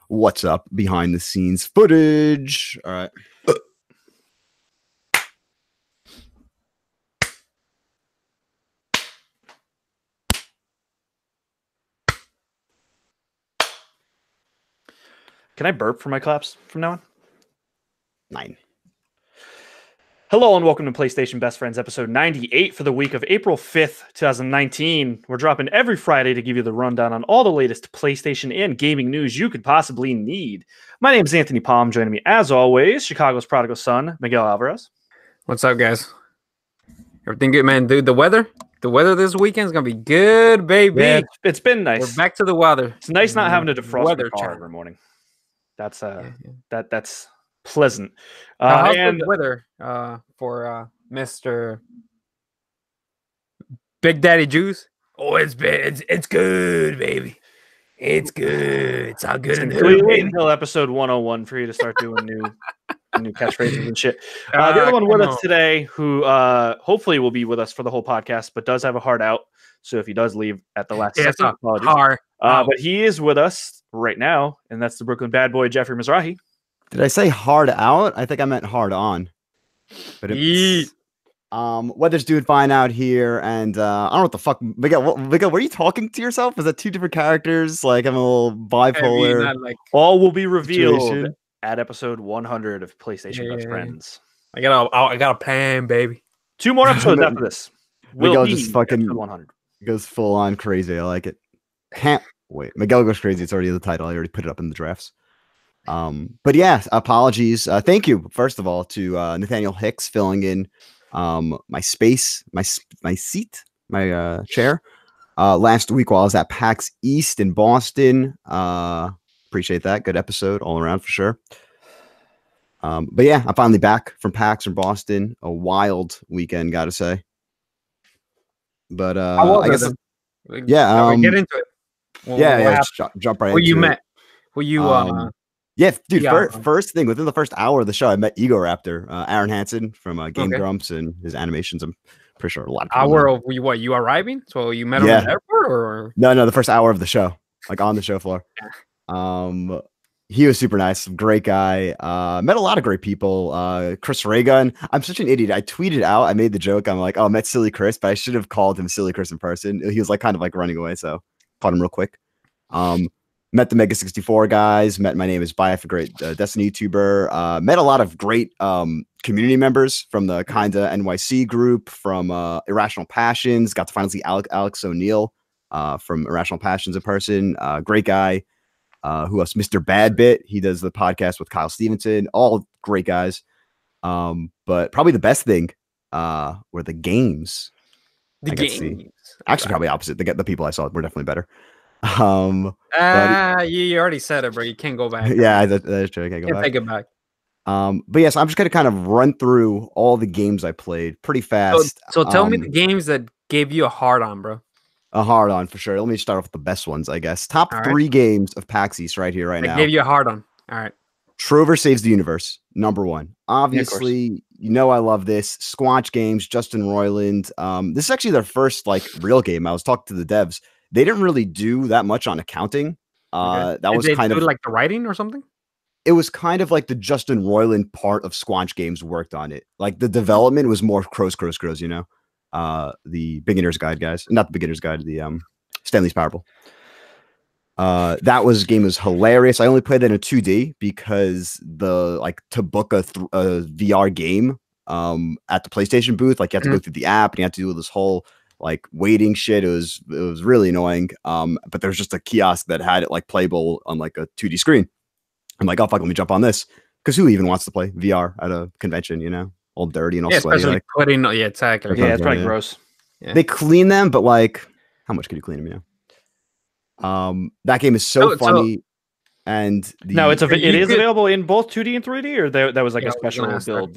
What's up behind the scenes footage? All right. Can I burp for my claps from now on? 9. Hello and welcome to PlayStation Best Friends episode 98 for the week of April 5th, 2019. We're dropping every Friday to give you the rundown on all the latest PlayStation and gaming news you could possibly need. My name is Anthony Palm. Joining me as always, Chicago's prodigal son, Miguel Alvarez. What's up, guys? Everything good, man? Dude, the weather this weekend is going to be good, baby. Yeah, it's been nice. We're back to the weather. It's nice not having to defrost the car time every morning. That's that's pleasant. How's the weather for Mr. Big Daddy Juice? Oh, it's good, baby. It's good. It's all good. We wait until episode 101 for you to start doing new catchphrases and shit. The other one with us today, who hopefully will be with us for the whole podcast, but does have a hard out. So if he does leave at the last second, apologies. But he is with us right now, and that's the Brooklyn bad boy, Jeffrey Mizrahi. Did I say hard out? I think I meant hard on. But it's, weather's doing fine out here, and I don't know what the fuck. Miguel, were you talking to yourself? Is that two different characters? Like I'm a little bipolar. All will be revealed at episode 100 of PlayStation Best Friends. I got a plan, baby. 2 more episodes after this. Miguel just fucking 100. Goes full on crazy. I like it. Can't wait. Miguel goes crazy. It's already in the title. I already put it up in the drafts. But yeah, apologies. Thank you, first of all, to Nathaniel Hicks filling in my space, my seat, my chair last week while I was at PAX East in Boston. Appreciate that. Good episode all around for sure. But yeah, I'm finally back from PAX in Boston. A wild weekend, gotta say. But I guess get into it. Jump right into it. Who you it. met? Who you Yeah, dude. First thing within the first hour of the show, I met Ego Raptor, Aaron Hansen from Game Grumps, and his animations. I'm pretty sure a lot of people hour of you arriving. So you met him at the airport, or no, the first hour of the show, like on the show floor. He was super nice, great guy. Met a lot of great people. Chris Raygun. I'm such an idiot. I tweeted out. I made the joke. I'm like, oh, I met Silly Chris, but I should have called him Silly Chris in person. He was like kind of like running away, so caught him real quick. Met the Mega 64 guys. Met My Name is Biaf, a great Destiny YouTuber. Met a lot of great community members from the Kinda NYC group, from Irrational Passions. Got to finally see Alex O'Neill from Irrational Passions in person. Great guy. Who else? Mr. Badbit. He does the podcast with Kyle Stevenson. All great guys. But probably the best thing were the games. Actually, probably opposite. The people I saw were definitely better. You already said it, bro. You can't go back. Yeah, that's true. I can't go back. Take it back. But yes, I'm just gonna kind of run through all the games I played pretty fast. So tell me the games that gave you a hard on, bro. A hard on for sure. Let me start off with the best ones, I guess. Top 3 games of PAX East right here, right now. Gave you a hard on. All right. Trover Saves the Universe, #1. Obviously, you know I love this. Squanch Games, Justin Roiland. This is actually their first like real game. I was talking to the devs. They didn't really do that much on accounting. That was kind of like the writing or something. It was kind of like the Justin Roiland part of Squanch Games worked on it. Like the development was more crows, you know. The beginner's guide guys, not the beginner's guide, the Stanley's Parable. Game was hilarious. I only played it in 2D because to book a VR game at the PlayStation booth, like you have to go through the app and you have to do this whole like waiting shit. It was really annoying. But there's just a kiosk that had it like playable on like a 2D screen. I'm like, oh fuck, let me jump on this, because who even wants to play VR at a convention, you know? All dirty and all sweaty. Especially putting, exactly. Yeah, it's probably gross. Yeah. They clean them, but like, how much can you clean them? You know, that game is so funny. And it is available in both 2D and 3D, or that was like a special build.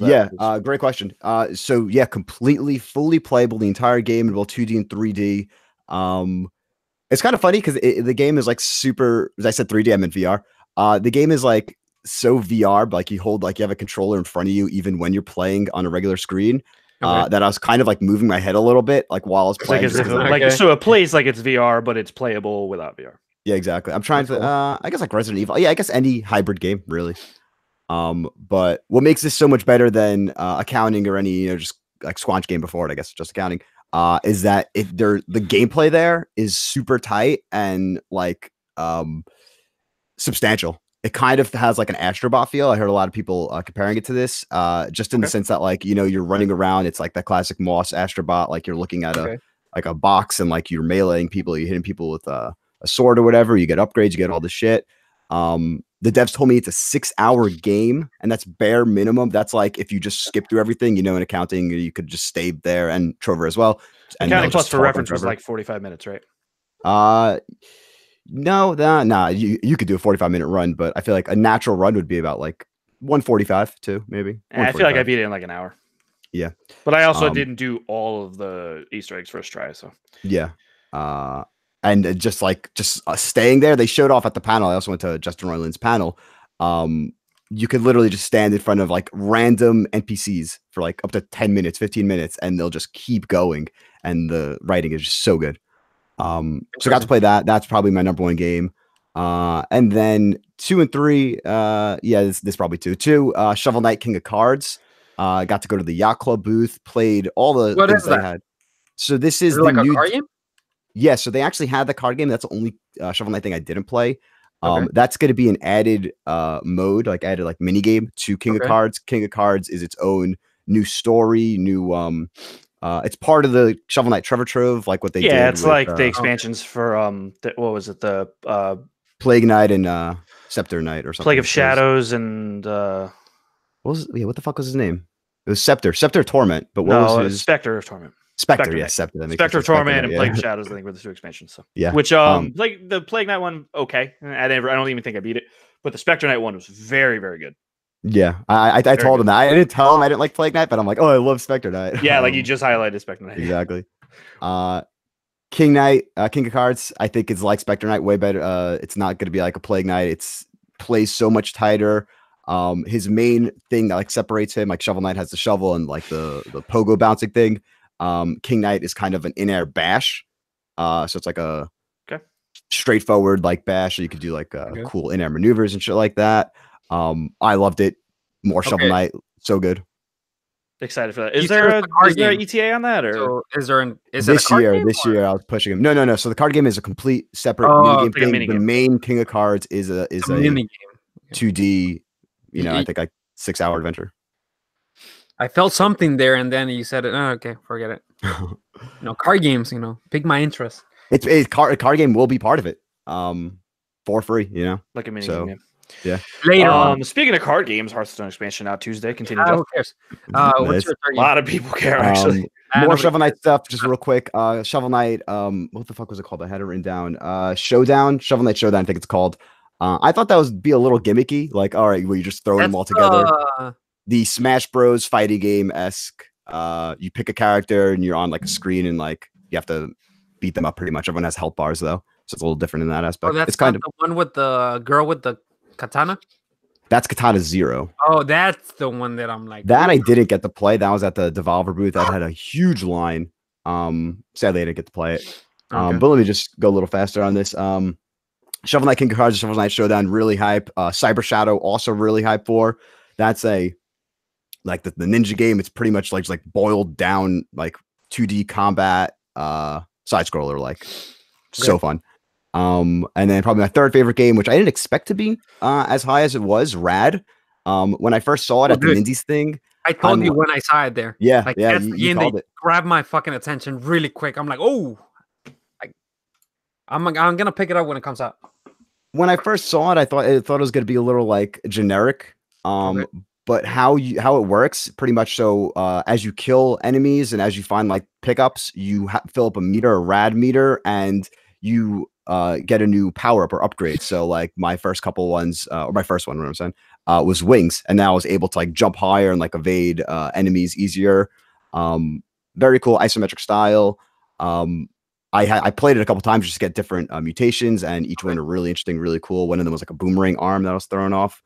Great question. So yeah, completely, fully playable the entire game in both 2D and 3D. It's kind of funny because the game is like super. As I said, 3D. I meant VR. The game is like so VR, but like you have a controller in front of you even when you're playing on a regular screen. That I was kind of like moving my head a little bit, like while I was playing. So it plays like it's VR, but it's playable without VR. Yeah, exactly. I'm trying That's to. cool. I guess like Resident Evil. Yeah, I guess any hybrid game really. But what makes this so much better than accounting or any just like Squanch game before it, I guess just accounting, is that the gameplay there is super tight and like substantial. It kind of has like an Astrobot feel. I heard a lot of people comparing it to this, just in the sense that like you're running around. It's like that classic Moss Astrobot. Like you're looking at a box and like you're meleeing people. You're hitting people with a sword or whatever. You get upgrades. You get all the shit. The devs told me it's a 6-hour game, and that's bare minimum. That's like if you just skip through everything, in accounting, you could just stay there, and Trover as well. And accounting plus for reference was like 45 minutes, right? No, nah. You could do a 45-minute run, but I feel like a natural run would be about like 145 too, maybe. I feel like I beat it in like an hour. Yeah, but I also didn't do all of the Easter eggs first try. So yeah, and just staying there. They showed off at the panel. I also went to Justin Roiland's panel. You could literally just stand in front of like random NPCs for like up to 10 minutes, 15 minutes, and they'll just keep going. And the writing is just so good. So I got to play that. That's probably my number one game. And then 2 and 3, this probably 2. 2, Shovel Knight King of Cards. Got to go to the Yacht Club booth, played all the things they had. So this is the like new a card game? Yeah, so they actually had the card game. That's the only Shovel Knight thing I didn't play. That's going to be an added mode, like added like mini game to King of Cards. King of Cards is its own new story, new it's part of the Shovel Knight Treasure Trove, like what they did. Yeah, it's with, like the expansions for what was it, the Plague Knight and Scepter Knight or something. Plague of Shadows and what the fuck was his name? It was Scepter Torment, but what was his Spectre of Torment? Spectre, yeah, Scepter. Spectre of Torment and Plague of Shadows, I think, were the 2 expansions. So yeah, which like the Plague Knight one, okay, I don't even think I beat it, but the Spectre Knight one was very, very good. Yeah, I told him that. I didn't tell him I didn't like Plague Knight, but I'm like, oh, I love Spectre Knight. Yeah, like you just highlighted Spectre Knight. Exactly. King Knight, King of Cards, I think it's like Spectre Knight way better. It's not going to be like a Plague Knight. It's plays so much tighter. His main thing that like separates him, like Shovel Knight has the shovel and like the pogo bouncing thing. King Knight is kind of an in-air bash. So it's like a straightforward like bash. So you could do like cool in-air maneuvers and shit like that. I loved it. More Shovel Knight, so good. Excited for that. Is there an ETA on that, or so is there this year I was pushing him. No. So the card game is a complete separate minigame thing. The main King of Cards is a mini game, 2D. I think like 6-hour adventure. I felt something there, and then you said it. Oh, okay, forget it. Card games. Pique my interest. It's card game will be part of it. For free. Like a mini game. Yeah. Later on. Speaking of card games, Hearthstone expansion out Tuesday. Continue. Who cares? What's your a lot of people care actually. More Shovel Knight stuff, just real quick. Shovel Knight. What the fuck was it called? I had it written down. Showdown. Shovel Knight Showdown. I think it's called. I thought that would be a little gimmicky. Like, all right, well, you just throw them all together. The Smash Bros. Fighting game esque. You pick a character and you're on like a screen and like you have to beat them up pretty much. Everyone has health bars though, so it's a little different in that aspect. That's it's kind of the one with the girl with the katana. That's Katana Zero. Oh, that's the one that I'm like. That I didn't get to play. That was at the Devolver booth. That had a huge line. Sadly, I didn't get to play it. But let me just go a little faster on this. Shovel Knight King of Cards, Shovel Knight Showdown, really hype. Cyber Shadow, also really hype for. That's the ninja game. It's pretty much like boiled down like 2D combat side scroller, like so fun. And then probably my third favorite game, which I didn't expect to be as high as it was, Rad. When I first saw it at the Indies thing, I told you when I saw it there. Yeah, like, yeah, you called it. Grabbed my fucking attention really quick. I'm like, oh, I'm gonna pick it up when it comes out. When I first saw it, I thought it was gonna be a little like generic. But how it works, pretty much so as you kill enemies and as you find like pickups, you fill up a meter, a rad meter, and you get a new power up or upgrade. So like my first couple ones, or my first one, what I'm saying, was wings, and now I was able to like jump higher and like evade enemies easier. Very cool isometric style. I played it a couple times just to get different mutations, and each one are really interesting, really cool. One of them was like a boomerang arm that was thrown off.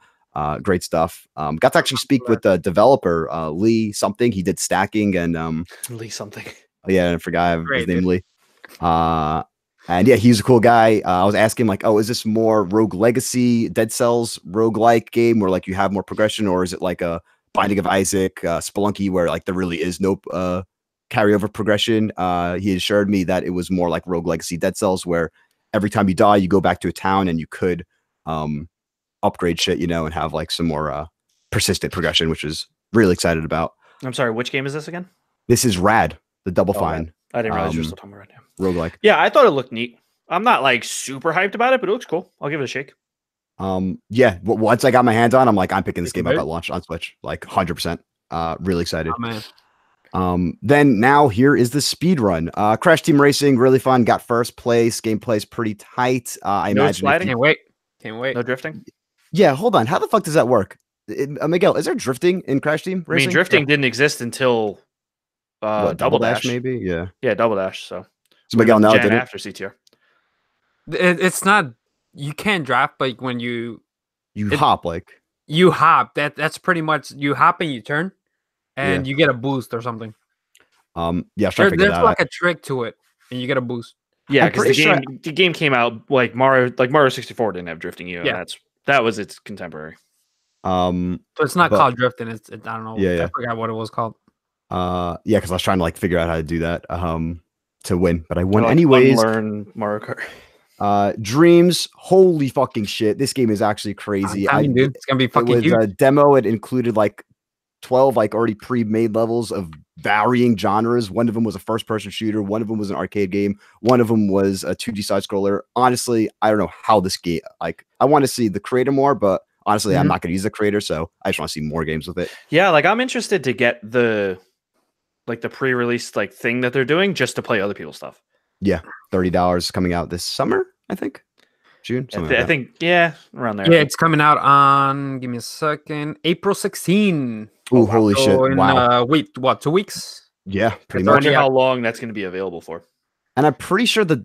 Great stuff. Got to actually speak with the developer, Lee something. He did stacking and Lee something. Yeah, I forgot his name, Lee. And yeah, he's a cool guy. I was asking like, oh, is this more Rogue Legacy, Dead Cells, roguelike game where like you have more progression, or is it like a Binding of Isaac, Spelunky, where like there really is no carryover progression? He assured me that it was more like Rogue Legacy, Dead Cells, where every time you die, you go back to a town and you could upgrade shit, you know, and have like some more persistent progression, which is really excited about. I'm sorry, which game is this again? This is Rad, the Double Fine. I didn't realize you were still talking about it now. Roguelike. Yeah, I thought it looked neat. I'm not like super hyped about it, but it looks cool. I'll give it a shake. Yeah, once I got my hands on, I'm like, I'm picking this game up at launch on Switch, like 100%. Really excited. Oh, man. Then now here is the speed run. Crash Team Racing, really fun. Got first place. Gameplay is pretty tight. I imagine. Sliding? Can't wait. No drifting. Yeah, hold on. How the fuck does that work? Miguel, is there drifting in Crash Team Racing? I mean, drifting didn't exist until Double Dash, maybe. Yeah, Double Dash. So Miguel, now did it after CTR. It's not. You can't draft, but when you hop, like you hop. That's pretty much you hop and you turn, and you get a boost or something. Yeah, there's like a trick to it, and you get a boost. Yeah, because the game came out like Mario 64 didn't have drifting. That was its contemporary. So it's not called drifting. It's I don't know. Yeah. I forgot what it was called. Yeah, because I was trying to like figure out how to do that to win, but I won anyways. Learn Mario Kart. Dreams, holy fucking shit! This game is actually crazy. Dude, it's gonna be fucking huge. It was a demo. It included like 12 like already pre-made levels of varying genres. One of them was a first-person shooter. One of them was an arcade game. One of them was a 2D side scroller. Honestly, I don't know how this game. Like, I want to see the creator more, but honestly, I'm not going to use the creator, so I just want to see more games with it. Yeah, like I'm interested to get the pre-release like thing that they're doing just to play other people's stuff. Yeah, $30 coming out this summer, I think. June. I think around there. Yeah, it's coming out on. Give me a second. April 16. Oh, holy shit! Wow. Wait, what? 2 weeks? Yeah, pretty much. I much. wonder how long that's going to be available for. And I'm pretty sure the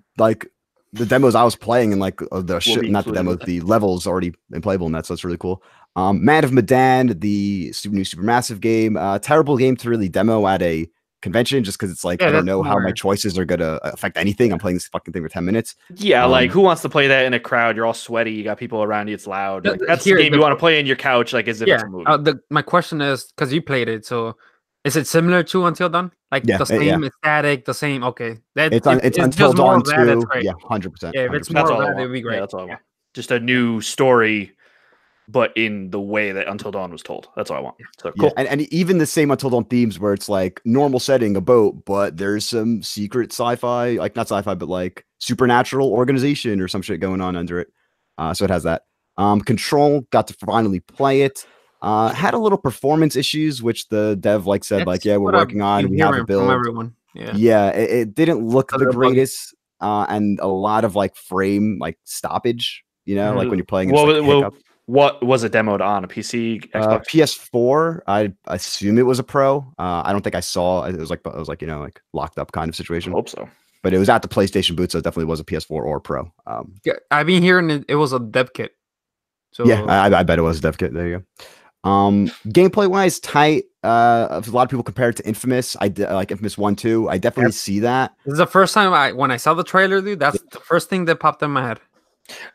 demos I was playing and like the levels already been playable in that, so it's really cool. Man of Medan, the new Supermassive game, terrible game to really demo at a convention just because it's like I don't know how my choices are gonna affect anything. I'm playing this fucking thing for 10 minutes. Yeah, like who wants to play that in a crowd? You're all sweaty, you got people around you, it's loud. Like, that's the game you want to play in your couch, like as if it's a movie. My question is, because you played it, so is it similar to Until Dawn? Like the same aesthetic, the same it's Until Dawn too. Yeah, 100%. Yeah, if it's more of that, it'd be great. Yeah, that's all I want. Just a new story, but in the way that Until Dawn was told. That's all I want. So cool. Yeah, and even the same Until Dawn themes where it's like normal setting, a boat, but there's some secret sci-fi, like not sci-fi, but like supernatural organization or some shit going on under it. So it has that. Control, got to finally play it. Had a little performance issues, which the dev said we're working on. We have a build. Everyone. It didn't look the greatest, and a lot of frame stoppage. You know, like when you're playing. What was it demoed on? A PC, Xbox? PS4. I assume it was a Pro. I don't think I saw. It was locked up kind of situation. I hope so. But it was at the PlayStation booth, so it definitely was a PS4 or Pro. I've been hearing it was a dev kit. So yeah, I bet it was a dev kit. There you go. Gameplay wise, tight. A lot of people compare it to Infamous. I did like Infamous 1, 2. I definitely see that. This is the first time when I saw the trailer, dude. That's the first thing that popped in my head.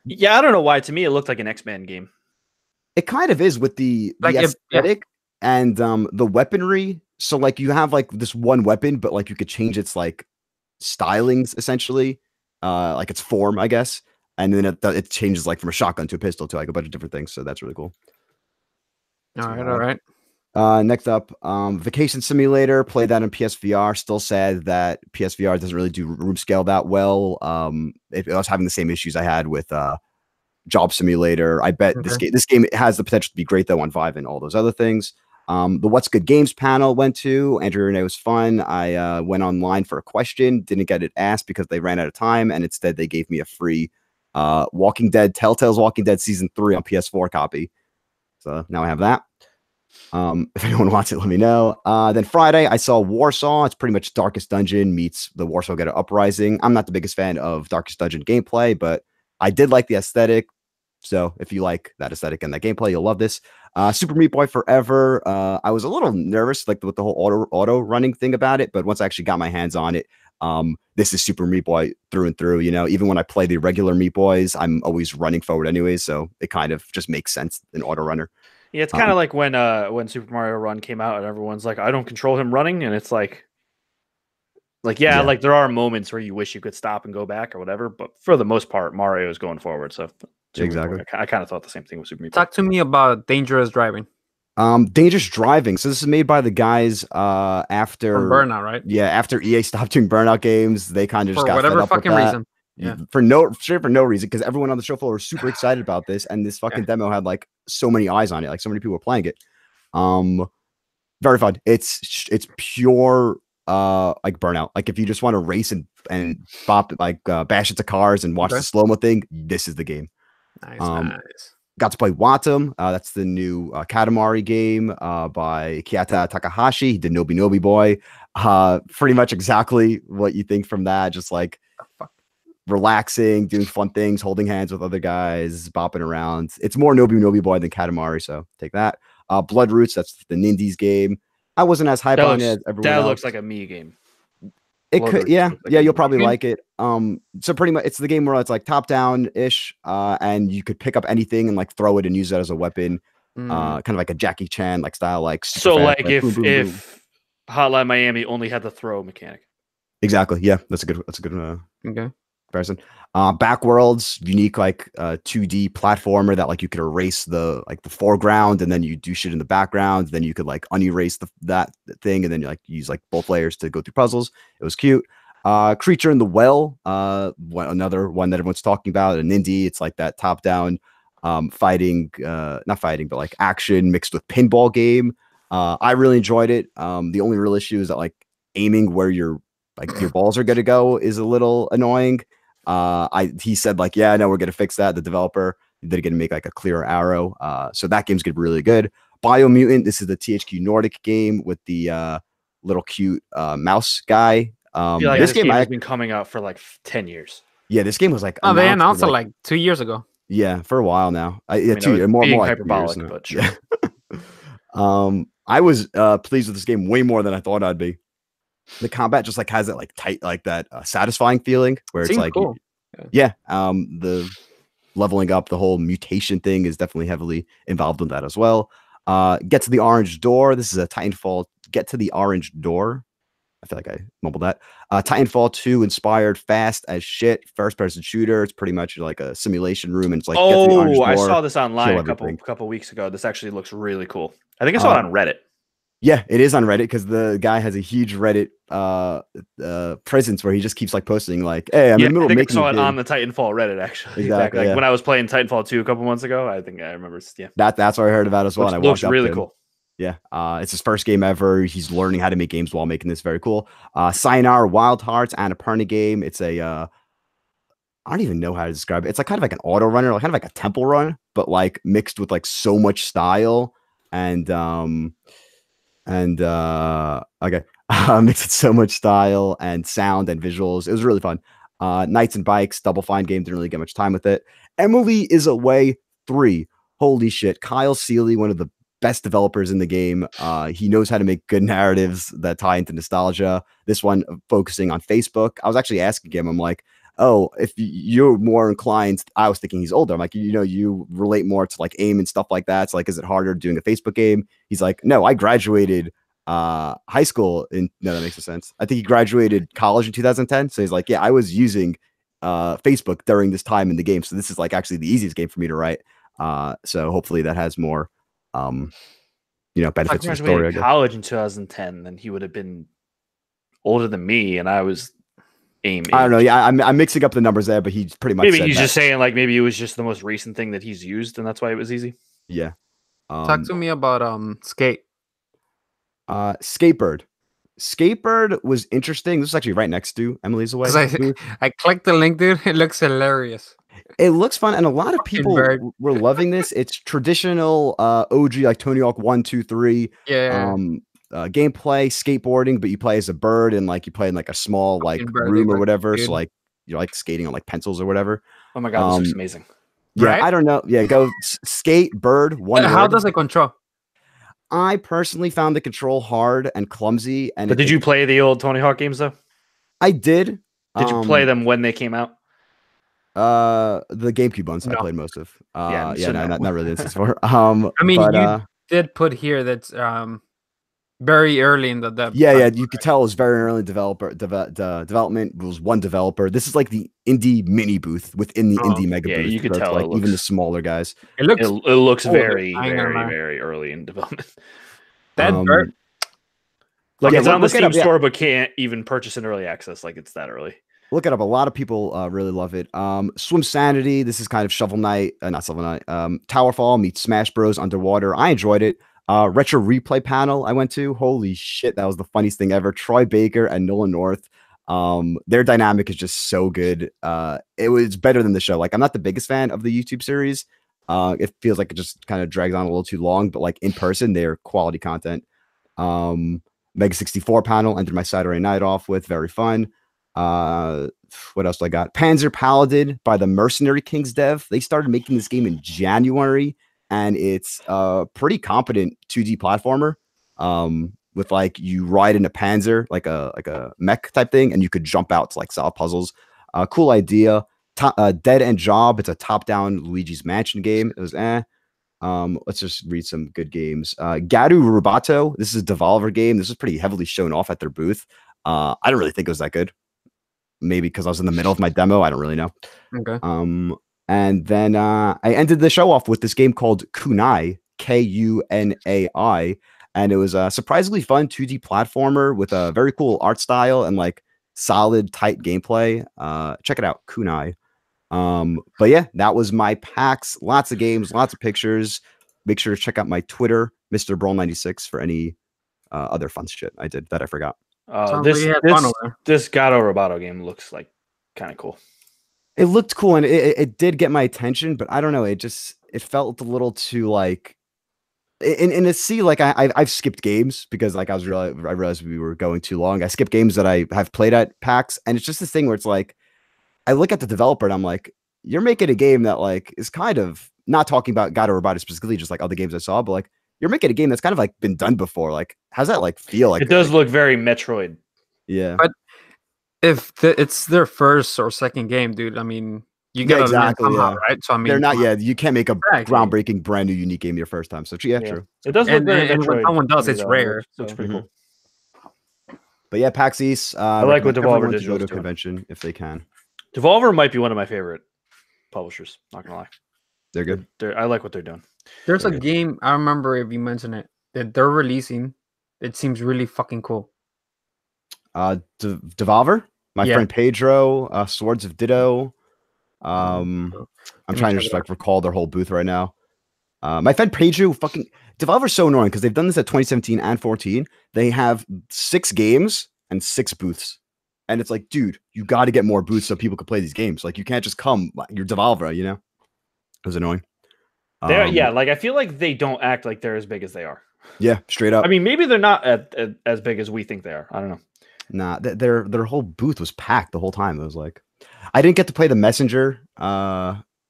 Yeah, I don't know why. To me, it looked like an X-Men game. It kind of is with the aesthetic and the weaponry. So you have this one weapon, but you could change its stylings essentially, its form, I guess. And then it changes from a shotgun to a pistol to a bunch of different things. So that's really cool. All right. Next up, Vacation Simulator. Played that on PSVR. Still sad that PSVR doesn't really do room scale that well. I was having the same issues I had with Job Simulator. I bet this game has the potential to be great though on Vive and all those other things. The What's Good Games panel went to. Andrew Renee was fun. I went online for a question, didn't get it asked because they ran out of time, and instead they gave me a free Telltale's Walking Dead Season 3 on PS4 copy. So now I have that. If anyone wants it, let me know. Then Friday, I saw Warsaw. It's pretty much Darkest Dungeon meets the Warsaw Ghetto Uprising. I'm not the biggest fan of Darkest Dungeon gameplay, but I did like the aesthetic. So if you like that aesthetic and that gameplay, you'll love this. Super Meat Boy Forever. I was a little nervous with the whole auto running thing about it, but once I actually got my hands on it, This is Super Meat Boy through and through. You know, even when I play the regular Meat Boys, I'm always running forward anyways, so it kind of just makes sense in auto runner. Yeah, it's kind of like when Super Mario Run came out and everyone's like, I don't control him running, and it's like yeah, like there are moments where you wish you could stop and go back or whatever, but for the most part, Mario is going forward. So exactly, I kind of thought the same thing with Super Meat Boy. Talk to me about dangerous driving. Dangerous Driving. So this is made by the guys after From Burnout, right? Yeah, after EA stopped doing Burnout games, they kind of just got whatever fed up fucking with that. reason. Yeah, for no reason, because everyone on the show floor was super excited about this, and this fucking demo had like so many eyes on it, like so many people were playing it. Very fun. It's pure like Burnout. Like if you just want to race and bop like bash into cars and watch the slow-mo thing, this is the game. Nice. Got to play Wattam. That's the new Katamari game by Kiyata Takahashi. He did Nobi Nobi Boy. Pretty much exactly what you think from that. Just like relaxing, doing fun things, holding hands with other guys, bopping around. It's more Nobi Nobi Boy than Katamari, so take that. Bloodroots, that's the Nindies game. I wasn't as hype on it as everyone else. That looks like a me game. It could, yeah, you'll probably like it. So pretty much, it's the game where it's like top down ish, and you could pick up anything and like throw it and use it as a weapon, kind of like a Jackie Chan like style, like so fast, like if boom, boom, if boom. Hotline Miami only had the throw mechanic. Exactly, yeah, that's a good okay comparison. Backworlds, unique like 2D platformer that like you could erase the foreground and then you do shit in the background. Then you could like unerase that thing and then you like use like both layers to go through puzzles. It was cute. Creature in the Well, another one that everyone's talking about, an indie. It's like that top down fighting, not fighting, but like action mixed with pinball game. I really enjoyed it. The only real issue is that like aiming where your balls are going to go is a little annoying. He said like, yeah, no, we're going to fix that. The developer, they're going to make like a clearer arrow. So that game's going to be really good. Biomutant, this is the THQ Nordic game with the little cute mouse guy. I feel like this game has been coming out for like 10 years. Yeah, this game was like, they announced it like 2 years ago. Yeah, for a while now. 2 years, more like hyperbolic, years but sure. Yeah. I was pleased with this game way more than I thought I'd be. The combat just like has that like tight, like that satisfying feeling where it's like, cool. The leveling up, the whole mutation thing is definitely heavily involved in that as well. Get to the Orange Door. This is a Titanfall. Get to the Orange Door. I feel like I mumbled that. Titanfall 2 inspired fast as shit. First person shooter. It's pretty much like a simulation room. And it's like, oh, I saw this online a couple weeks ago. This actually looks really cool. I think I saw it on Reddit. Yeah, it is on Reddit because the guy has a huge Reddit presence where he just keeps like posting like, "Hey, I'm in the middle of making." I saw it on the Titanfall Reddit actually. Exactly. Like when I was playing Titanfall 2 a couple months ago, I think I remember. Yeah, that's what I heard about as well. Looks really cool. Yeah, it's his first game ever. He's learning how to make games while making this. Very cool. Sayonara Wild Hearts, Annapurna game. It's a I don't even know how to describe it. It's like kind of like an auto runner, like kind of like a temple run, but like mixed with like so much style and mixed with so much style and sound and visuals. It was really fun. Knights and Bikes, Double Fine game. Didn't really get much time with it. Emily is Away 3. Holy shit. Kyle Seeley, one of the best developers in the game. He knows how to make good narratives that tie into nostalgia. This one focusing on Facebook. I was actually asking him, I'm like, oh, if you're more inclined, I was thinking he's older. I'm like, you relate more to like aim and stuff like that. So like, is it harder doing a Facebook game? He's like, no, I graduated high school no, that makes no sense. I think he graduated college in 2010. So he's like, yeah, I was using Facebook during this time in the game. So this is like actually the easiest game for me to write. So hopefully that has more, benefits. If I graduated college in 2010, then he would have been older than me, and I was aim. I don't know. Yeah, I'm mixing up the numbers there, but he's pretty much. Maybe he's just saying like maybe it was just the most recent thing that he's used, and that's why it was easy. Yeah. Talk to me about SkateBIRD. SkateBIRD was interesting. This is actually right next to Emily's Away. I clicked the link, dude. It looks hilarious. It looks fun, and a lot of people were loving this. It's traditional OG like Tony Hawk 1, 2, 3. Yeah. Gameplay, skateboarding, but you play as a bird and like you play in like a small like room or whatever. So like you're like skating on like pencils or whatever. Oh my god, this looks amazing. Yeah, right? I don't know. Yeah, go SkateBIRD. How does it control? I personally found the control hard and clumsy. And but did you play the old Tony Hawk games though? I did. Did you play them when they came out? The GameCube ones I played most of. Yeah, yeah, so no, no. not really the N64. I mean, but, you did put here that's very early in the yeah, you could tell it was very early development. It was one developer. This is like the indie mini booth within the indie mega booth. You could tell like even the smaller guys. It looks very early in development. Like it's on the Steam store, but can't even purchase in early access. Like it's that early. Look it up. A lot of people really love it. Swimsanity. This is kind of Shovel Knight, not Shovel Knight. Towerfall meets Smash Bros. Underwater. I enjoyed it. Retro replay panel I went to. Holy shit, that was the funniest thing ever. Troy Baker and Nolan North. Their dynamic is just so good. It was better than the show. Like I'm not the biggest fan of the YouTube series. It feels like it just kind of drags on a little too long, but like in person, they're quality content. Mega 64 panel ended my Saturday night off with. Very fun. What else do I got? Panzer Paladin by the Mercenary Kings dev. They started making this game in January, and it's a pretty competent 2D platformer. With like you ride in a Panzer, like a mech type thing, and you could jump out to like solve puzzles. Cool idea. Dead End Job. It's a top-down Luigi's Mansion game. It was let's just read some good games. Gato Roboto. This is a Devolver game. This is pretty heavily shown off at their booth. I don't really think it was that good. Maybe because I was in the middle of my demo. I don't really know. Okay. And then I ended the show off with this game called Kunai, Kunai, and it was a surprisingly fun 2D platformer with a very cool art style and like solid, tight gameplay. Check it out, Kunai. But yeah, that was my PAX. Lots of games, lots of pictures. Make sure to check out my Twitter, Mr. Brawl96, for any other fun shit I did that I forgot. This Gato Roboto game looks like kind of cool. It looked cool and it did get my attention, but I don't know. It felt a little too like in a sea. Like I've skipped games because like I realized we were going too long. I skipped games that I have played at PAX, and it's just this thing where it's like I look at the developer and I'm like, you're making a game that like is kind of not talking about Gato Roboto specifically, just like other games I saw, but like you're making a game that's kind of like been done before. Like, how's that like feel? Like it does look very Metroid. Yeah, but if it's their first or second game, dude, I mean, you get exactly somehow, right? So I mean, they're not. Yeah, you can't make a groundbreaking, brand new, unique game your first time. So yeah, true. It does look very Metroid. And when someone does, it's rare. Looks pretty cool. But yeah, PAX East. I like what Devolver did. Go to a convention if they can. Devolver might be one of my favorite publishers. Not gonna lie, they're good. I like what they're doing. There's a game I remember if you mentioned it that they're releasing. It seems really fucking cool. Devolver. My friend Pedro. Swords of Ditto. I'm trying to just like recall their whole booth right now. My friend Pedro. Fucking Devolver's so annoying because they've done this at 2017 and 14. They have 6 games and 6 booths. And it's like, dude, you got to get more booths so people can play these games. Like, you can't just come. You're Devolver, you know? It was annoying. Like, I feel like they don't act like they're as big as they are. Yeah, straight up. I mean, maybe they're not as big as we think they are. I don't know. Nah, their whole booth was packed the whole time. It was like, I didn't get to play the Messenger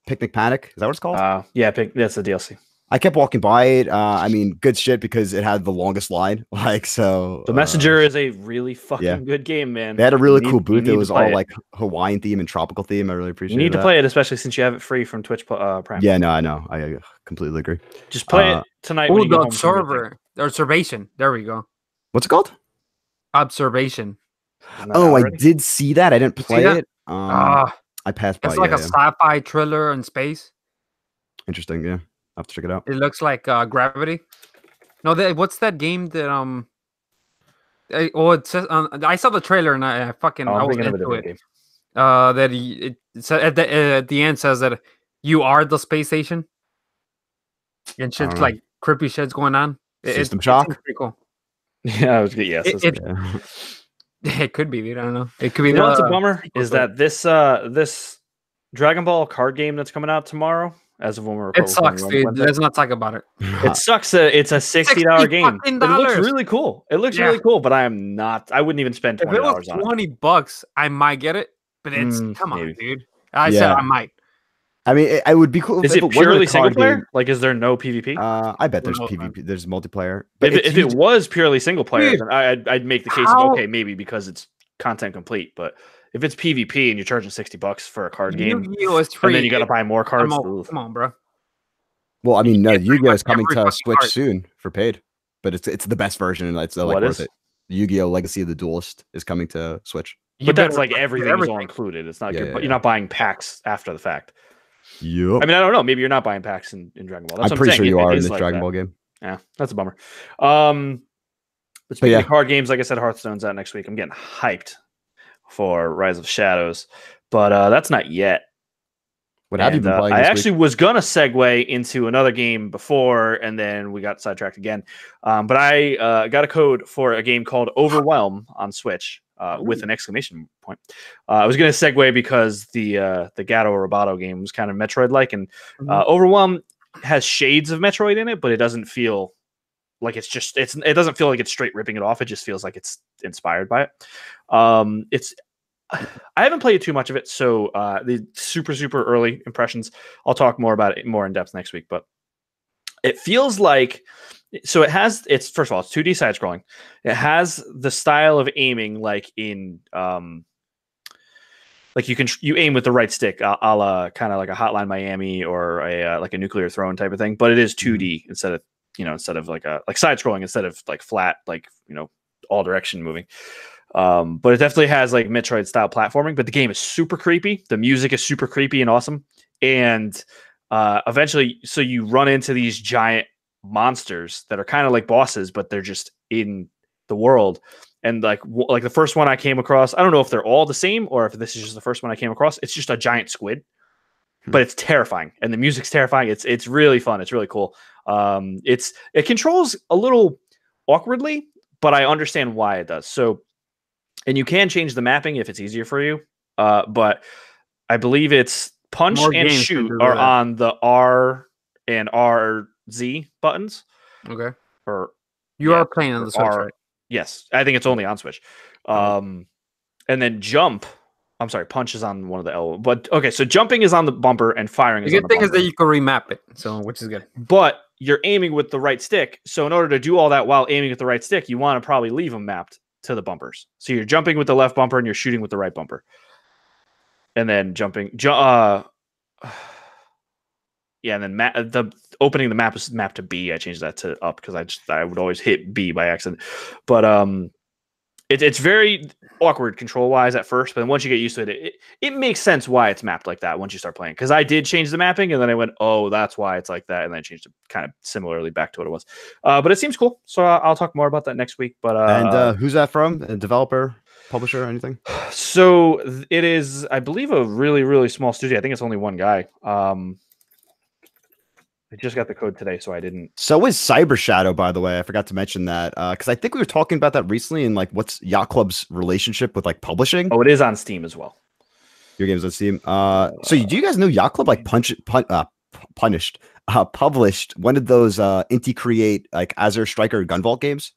Picnic Panic. Is that what it's called? Yeah, that's the DLC. I kept walking by it. I mean, good shit because it had the longest line. Like, so the Messenger is a really fucking good game, man. They had a really cool booth. It was all like Hawaiian theme and tropical theme. I really appreciate it. You need to play it, especially since you have it free from Twitch Prime. Yeah, no, I know. I completely agree. Just play it tonight. Oh, the observation. There we go. What's it called? Observation. Oh, I did see that. I didn't play it. I passed by. It's like a sci-fi thriller in space. Interesting. Yeah. I'll have to check it out. It looks like Gravity. No, what's that game that it says I saw the trailer and I was into it. That at the end says that you are the space station, and shit's like creepy shit's going on. System Shock. It's pretty cool. Yeah, I was good. Yes, it could be. Dude, I don't know. It could be. You know what's a bummer is that this Dragon Ball card game that's coming out tomorrow. As of when we're recording, it sucks, dude. Let's not talk about it. It sucks. It's a $60 game. It looks really cool. It looks really cool, but I wouldn't even spend $20 on it. If it was $20, I might get it. But it's come on, dude. I said I might. I mean, it would be cool. Is it purely single player? Like, is there no PvP? I bet there's PvP. There's multiplayer. But if it was purely single player, then I'd make the case of okay, maybe because it's content complete. But if it's PvP and you're charging $60 for a card game, Yu-Gi-Oh! Is free, and then you got to buy more cards. Come on, bro. Well, I mean, no, Yu-Gi-Oh! Is coming to Switch soon for paid, but it's the best version, and it's like worth it. Yu-Gi-Oh! Legacy of the Duelist is coming to Switch. But that's like everything is all included. It's not you're not buying packs after the fact. Yep. I mean, I don't know. Maybe you're not buying packs in Dragon Ball. That's I'm pretty sure you are in this Dragon Ball game. Yeah, that's a bummer. But speaking of card games, like I said, Hearthstone's out next week. I'm getting hyped for Rise of Shadows, but that's not yet. What have you been playing? I actually was gonna segue into another game before, and then we got sidetracked again. But I got a code for a game called Overwhelm on Switch with an exclamation point. I was gonna segue because the Gato Roboto game was kind of Metroid-like, and Overwhelm has shades of Metroid in it, but it doesn't feel like it doesn't feel like it's straight ripping it off. It just feels like it's inspired by it. I haven't played too much of it, so the super early impressions, I'll talk more about it more in depth next week, but it feels like, so it's first of all, it's 2D side scrolling. It has the style of aiming like in like you aim with the right stick, a la kind of like a Hotline Miami or a like a Nuclear Throne type of thing, but it is 2D instead of like side scrolling, instead of like flat, like, all direction moving. But it definitely has like Metroid style platforming, but the game is super creepy. The music is super creepy and awesome. And eventually, so you run into these giant monsters that are kind of like bosses, but they're just in the world. And like the first one I came across, I don't know if they're all the same or if this is just the first one I came across. It's just a giant squid, but it's terrifying, and the music's terrifying. It's really fun. It's really cool. It controls a little awkwardly, but I understand why it does. So, and you can change the mapping if it's easier for you. But I believe it's punch and shoot are on the R and RZ buttons. Okay. Or you are playing on the Switch, right? Yes, I think it's only on Switch. And then jump. I'm sorry, punch is on one of the L. But okay, so jumping is on the bumper and firing is on the bumper. The good thing is that you can remap it, so which is good. But you're aiming with the right stick. So in order to do all that while aiming with the right stick, you want to probably leave them mapped to the bumpers. So you're jumping with the left bumper and you're shooting with the right bumper. And then jumping. And then the opening the map is mapped to B. I changed that to up because I would always hit B by accident. But it's very awkward control wise at first, but then once you get used to it, it makes sense why it's mapped like that once you start playing. Because I did change the mapping and then I went, oh, that's why it's like that, and then I changed it kind of similarly back to what it was. But it seems cool, so I'll talk more about that next week. But and who's that from? A developer, publisher, or anything? So it is, I believe, a really small studio. I think it's only one guy. I just got the code today, so I didn't. So is Cyber Shadow, by the way. I forgot to mention that because I think we were talking about that recently in like what's Yacht Club's relationship with like publishing. Oh, it is on Steam as well. Your game's on Steam. So do you guys know Yacht Club like published one of those Inti Create like Azure Striker Gunvault games?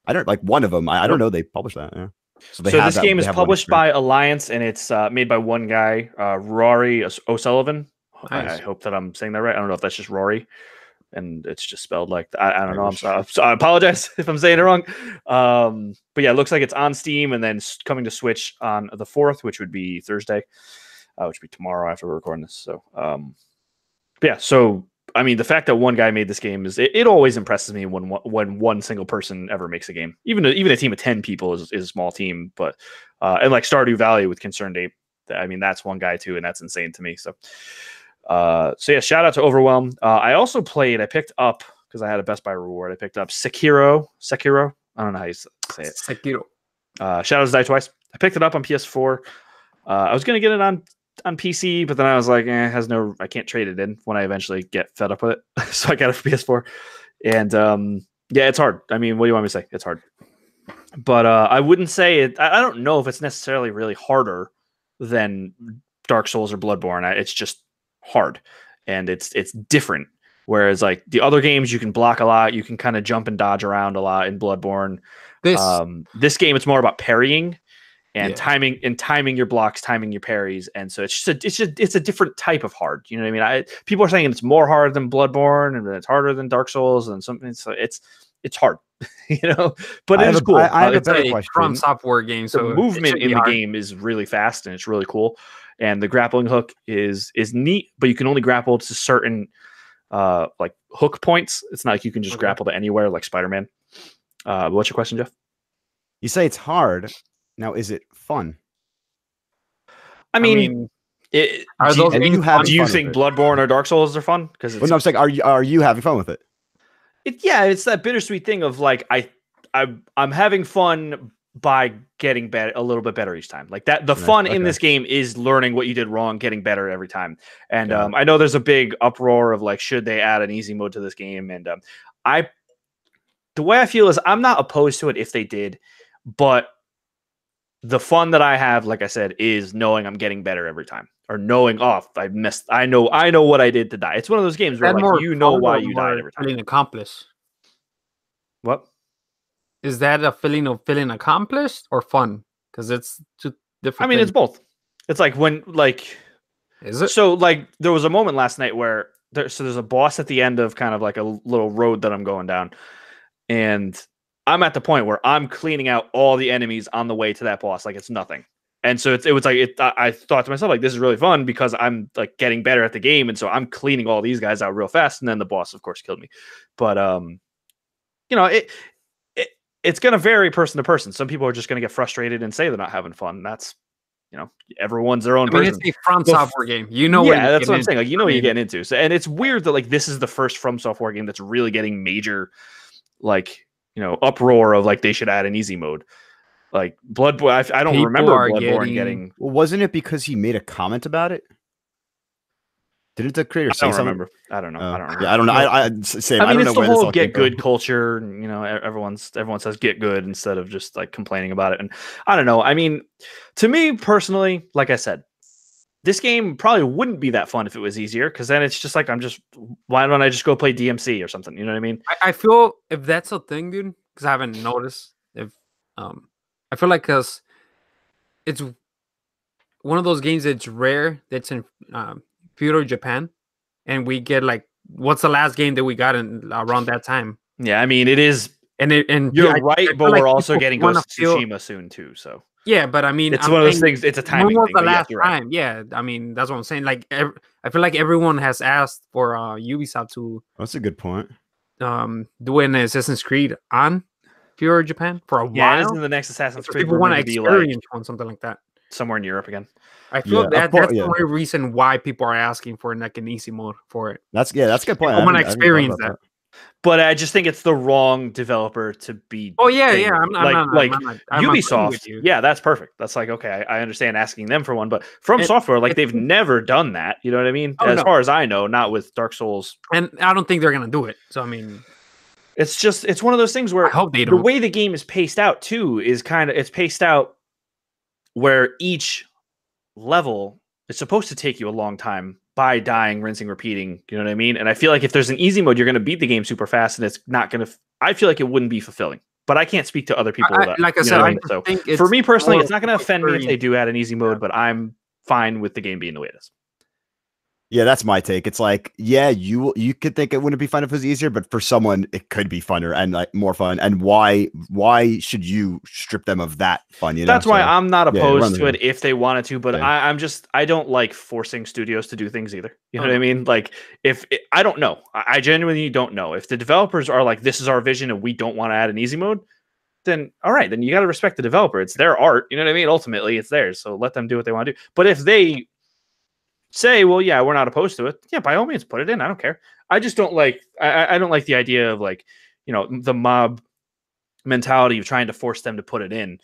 I don't like one of them. I don't know they published that. Yeah. So this game is published by Alliance, and it's made by one guy, Rory O'Sullivan. Nice. I hope that I'm saying that right. I don't know if that's just Rory, and it's just spelled like I don't know. I'm sorry. I apologize if I'm saying it wrong. But yeah, it looks like it's on Steam and then coming to Switch on the 4th, which would be Thursday, which would be tomorrow after we're recording this. So, yeah. So I mean, the fact that one guy made this game it always impresses me when one single person ever makes a game. Even a team of 10 people is a small team, but and like Stardew Valley with Concerned Ape, I mean that's one guy too, and that's insane to me. So yeah, shout out to Overwhelm. I also picked up, because I had a Best Buy reward, I picked up Sekiro. I don't know how you say it. Sekiro. Shadows Die Twice. I picked it up on PS4. I was going to get it on PC, but then I was like, I can't trade it in when I eventually get fed up with it. So I got it for PS4. And yeah, it's hard. I mean, what do you want me to say? It's hard. But I wouldn't say it. I don't know if it's necessarily really harder than Dark Souls or Bloodborne. It's just hard, and it's different. Whereas like the other games, you can block a lot, you can kind of jump and dodge around a lot in Bloodborne. This game, it's more about parrying and timing your blocks, timing your parries, and so it's a different type of hard. You know what I mean? People are saying it's more hard than Bloodborne and it's harder than Dark Souls and something. So it's hard. But it is cool. I have a better question. From software game, so the movement in the game is really fast and it's really cool, and the grappling hook is neat, but you can only grapple to certain like hook points. It's not like you can just grapple to anywhere like Spider-Man. What's your question, Jeff? You say it's hard. Now, is it fun? I mean do you think Bloodborne or Dark Souls are fun? Because I'm saying, are you having fun with it? It's that bittersweet thing of like I'm having fun by getting better, a little bit better each time. Like that, the fun in this game is learning what you did wrong, getting better every time. And I know there's a big uproar of like, should they add an easy mode to this game? And the way I feel is I'm not opposed to it if they did, but the fun that I have, like I said, is knowing I'm getting better every time, or knowing I missed. I know what I did to die. It's one of those games where like, you know why you died every time. Feeling accomplished. What is that? A feeling of feeling accomplished or fun? Because it's two different. I mean, things. It's both. It's like when is it so like there was a moment last night where there's a boss at the end of kind of like a little road that I'm going down, and I'm at the point where I'm cleaning out all the enemies on the way to that boss like it's nothing. And so it was like I thought to myself, like, this is really fun because I'm like getting better at the game, and so I'm cleaning all these guys out real fast, and then the boss, of course, killed me. But it's gonna vary person to person. Some people are just gonna get frustrated and say they're not having fun. That's everyone's their own person. It's a From Software game. That's what I'm saying. Like, what you're getting into. So, and it's weird that like this is the first From Software game that's really getting major like uproar of like they should add an easy mode. Like Bloodborne, I don't remember Bloodborne getting. Well, wasn't it because he made a comment about it? Didn't the creator say something? Remember. I don't know. I don't remember. Yeah, I don't know. I mean, it's the whole get good culture. Everyone says get good instead of just like complaining about it. And I don't know. I mean, to me personally, like I said, this game probably wouldn't be that fun if it was easier, because then it's just like why don't I just go play DMC or something? You know what I mean? I feel if that's a thing, dude, because I haven't noticed. I feel like because it's one of those games that's rare, that's in feudal Japan, and we get like, what's the last game that we got in around that time? Yeah, I mean it is, and you're right, but we're also getting Ghost of Tsushima soon too. So yeah, but I mean, it's one of those things. It's a timing thing. The last time, yeah. I mean, that's what I'm saying. Like, I feel like everyone has asked for Ubisoft to. That's a good point. Do an Assassin's Creed on feudal Japan for a while. Yeah, isn't the next Assassin's Creed people want to experience one, something like that, somewhere in Europe again? I feel that's the only reason why people are asking for like an easy mode for it. That's a good point. I want to experience that. But I just think it's the wrong developer to be. Oh yeah, yeah. I'm Ubisoft. Yeah, that's perfect. That's like, okay, I understand asking them for one, but From Software, like they've never done that. You know what I mean? As far as I know, not with Dark Souls. And I don't think they're gonna do it. So I mean, it's one of those things where the way the game is paced out too is it's paced out where each level is supposed to take you a long time by dying, rinsing, repeating. You know what I mean? And I feel like if there's an easy mode, you're going to beat the game super fast, and it's not going to. I feel like it wouldn't be fulfilling. But I can't speak to other people. Like I said, so for me personally, it's not going to offend me if they do add an easy mode. But I'm fine with the game being the way it is. Yeah, that's my take. It's like, yeah, you could think it wouldn't be fun if it was easier, but for someone it could be funner and like more fun. And why should you strip them of that fun? That's why I'm not opposed to it if they wanted to, but I don't like forcing studios to do things either. You know what I mean? Like I don't know. I genuinely don't know. If the developers are like, this is our vision and we don't want to add an easy mode, then all right, then you got to respect the developer. It's their art. You know what I mean? Ultimately, it's theirs. So let them do what they want to do. But if they say, well, yeah, we're not opposed to it, yeah, by all means, put it in. I don't care. I just don't like. I don't like the idea of like, the mob mentality of trying to force them to put it in.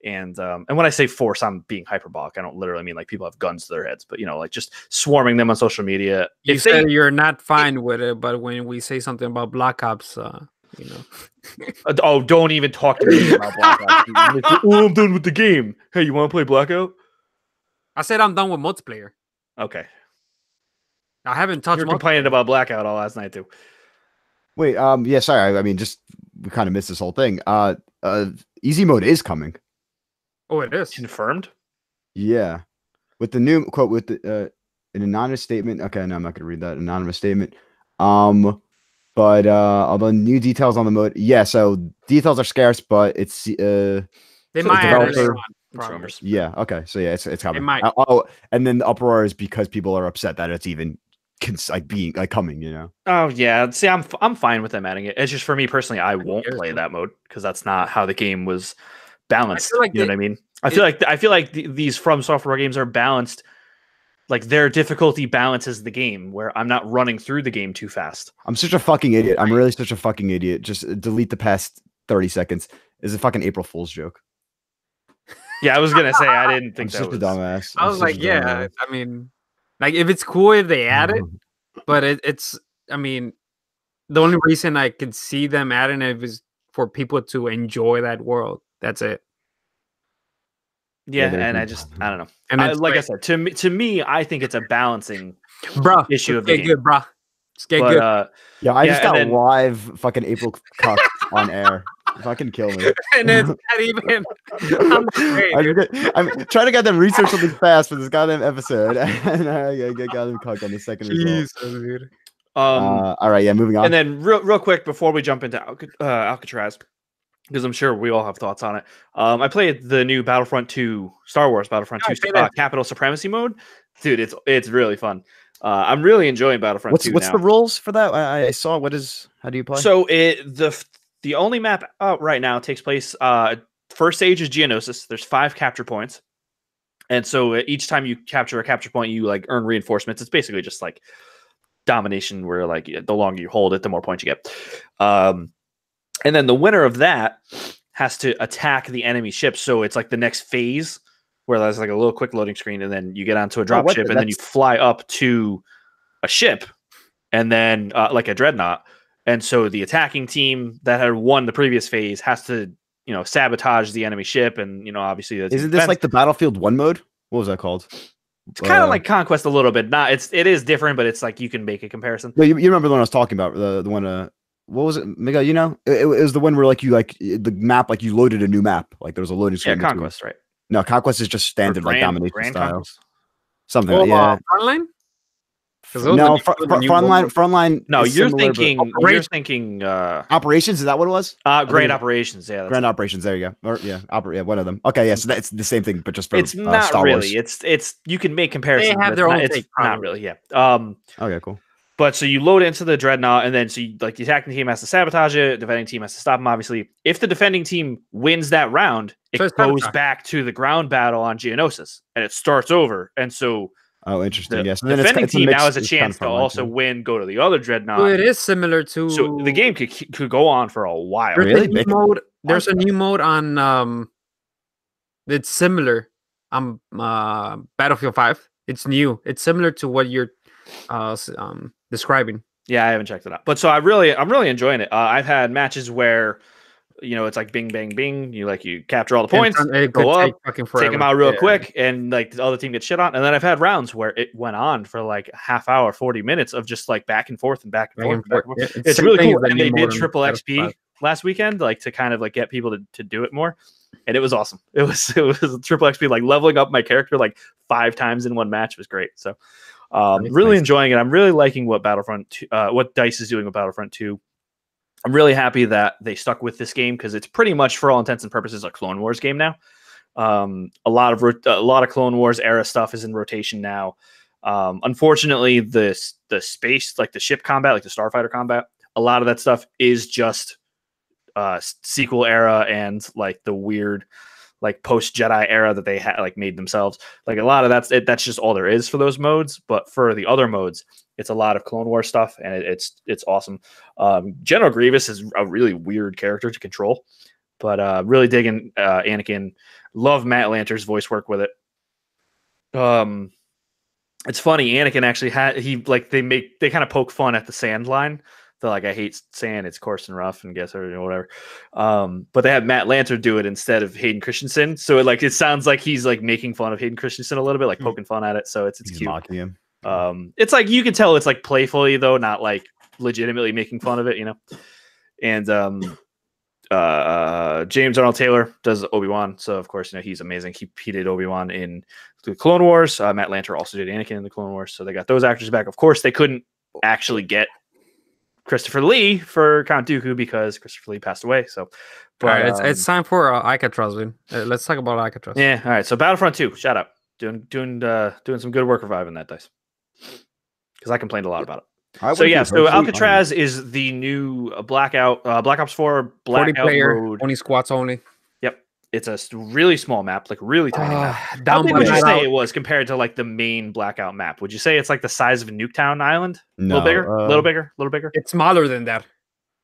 And when I say force, I'm being hyperbolic. I don't literally mean like people have guns to their heads, but like just swarming them on social media. You said you're not fine with it, but when we say something about Black Ops, oh, don't even talk to me about Black Ops. Oh, I'm done with the game. Hey, you want to play Blackout? I said I'm done with multiplayer. Okay. I haven't touched. You're complaining about Blackout all last night too. Wait, yeah, sorry. I mean, just we kind of missed this whole thing. Easy mode is coming. Oh, it is confirmed. Yeah, with the new quote, with the an anonymous statement. Okay, no, I'm not going to read that anonymous statement. But the new details on the mode, yeah. So details are scarce, but it's they might add it later on. Yeah. Okay. So yeah, it's coming. It might. Oh, and then the uproar is because people are upset that it's even being coming. You know. Oh yeah. See, I'm fine with them adding it. It's just for me personally, I won't play that mode because that's not how the game was balanced. Like you know what I mean? I feel like these From Software games are balanced. Like their difficulty balances the game where I'm not running through the game too fast. I'm such a fucking idiot. I'm really such a fucking idiot. Just delete the past 30 seconds. It's a fucking April Fool's joke. Yeah, I was gonna say I didn't think that was a dumbass. I was like, yeah. I mean, like if it's cool if they add it, but it's. I mean, the only reason I could see them adding it is for people to enjoy that world. That's it. Yeah, and I don't know. And like I said, to me, I think it's a balancing issue of the game. Good, bro. It's good. Yeah, I just got live fucking April cuck on air. Fucking kill me. And it's not even. I'm trying to get them research something fast for this goddamn episode, and I got them cucked on the second result. All right, yeah, moving on. And then real quick before we jump into Alcatraz, because I'm sure we all have thoughts on it. I played the new Battlefront 2, Star Wars Battlefront 2 Capital Supremacy mode. Dude, it's really fun. I'm really enjoying Battlefront 2 What's now. the rules for that? I saw how do you play? So the only map out right now takes place, first stage is Geonosis. There's 5 capture points. And so each time you capture a capture point, you like earn reinforcements. It's basically just like domination where like the longer you hold it, the more points you get. And then the winner of that has to attack the enemy ship. So it's like the next phase where there's like a little quick loading screen, and then you get onto a drop ship, and then you fly up to a ship, and then like a dreadnought. And so the attacking team that had won the previous phase has to, sabotage the enemy ship, and obviously isn't this like the Battlefield 1 mode? What was that called? It's kind of like Conquest a little bit. It is different, but it's like you can make a comparison. No, you remember the one I was talking about? The one what was it, Miguel? It was the one where like the map, like you loaded a new map, like there was a loading screen. Yeah, Conquest, right? No, Conquest is just standard like domination style. Conquest? Something like that. Frontline? No, frontline. No, you're thinking operations. Is that what it was? Grand Operations. Yeah, Grand Operations. There you go. Or, yeah, one of them. Okay, yeah. So that's the same thing, but just for it's not Star really. Wars. It's you can make comparisons. They have their own. It's not really. Yeah. Okay, cool. But so you load into the dreadnought, and then the attacking team has to sabotage it. The defending team has to stop them. Obviously, if the defending team wins that round, it goes back to the ground battle on Geonosis, and it starts over. And so, interesting. Yes, the defending team now has a chance to also win, go to the other dreadnought. Well, it is similar to. So the game could go on for a while. There's a new mode on. It's similar. Battlefield 5. It's new. It's similar to what you're describing. Yeah, I haven't checked it out, but I'm really enjoying it. I've had matches where it's like bing bang bing, you capture all the points, go up, take them out real quick, and like the other team gets shit on. And then I've had rounds where it went on for like half hour, 40 minutes of just like back and forth and back and forth. Yeah, it's really cool. And they did triple XP last weekend, like to kind of like get people to do it more, and it was awesome. It was triple XP, like leveling up my character like 5 times in one match was great. So really enjoying it. I'm really liking what what DICE is doing with Battlefront 2. I'm really happy that they stuck with this game because it's pretty much, for all intents and purposes, a Clone Wars game now. A lot of Clone Wars era stuff is in rotation now. Unfortunately, the space, like the ship combat, like the starfighter combat, a lot of that stuff is just sequel era and like the weird like post Jedi era that they had like made themselves. Like a lot of that's just all there is for those modes. But for the other modes, it's a lot of Clone Wars stuff, and it's awesome. General Grievous is a really weird character to control, but really digging Anakin. Love Matt Lanter's voice work with it. It's funny. Anakin actually they kind of poke fun at the sand line. They're like, I hate sand. It's coarse and rough and whatever. But they have Matt Lanter do it instead of Hayden Christensen. So it sounds like he's like making fun of Hayden Christensen a little bit, like poking fun at it. So it's cute. Mocking him. It's like you can tell it's like playfully though, not like legitimately making fun of it, And James Arnold Taylor does Obi-Wan, so of course he's amazing. He did Obi-Wan in the Clone Wars. Matt Lanter also did Anakin in the Clone Wars, so they got those actors back. Of course, they couldn't actually get Christopher Lee for Count Dooku because Christopher Lee passed away. So, but all right, it's time for Alcatraz, dude. Let's talk about Alcatraz. Yeah. All right. So Battlefront 2, shout out, doing some good work reviving that dice because I complained a lot about it. So Alcatraz is the new Black Ops 4 Blackout mode. 20 squats only. Yep. It's a really small map, like really tiny map. How big would you say it was compared to like the main Blackout map? Would you say it's like the size of a Nuketown Island? No, a little bigger. It's smaller than that.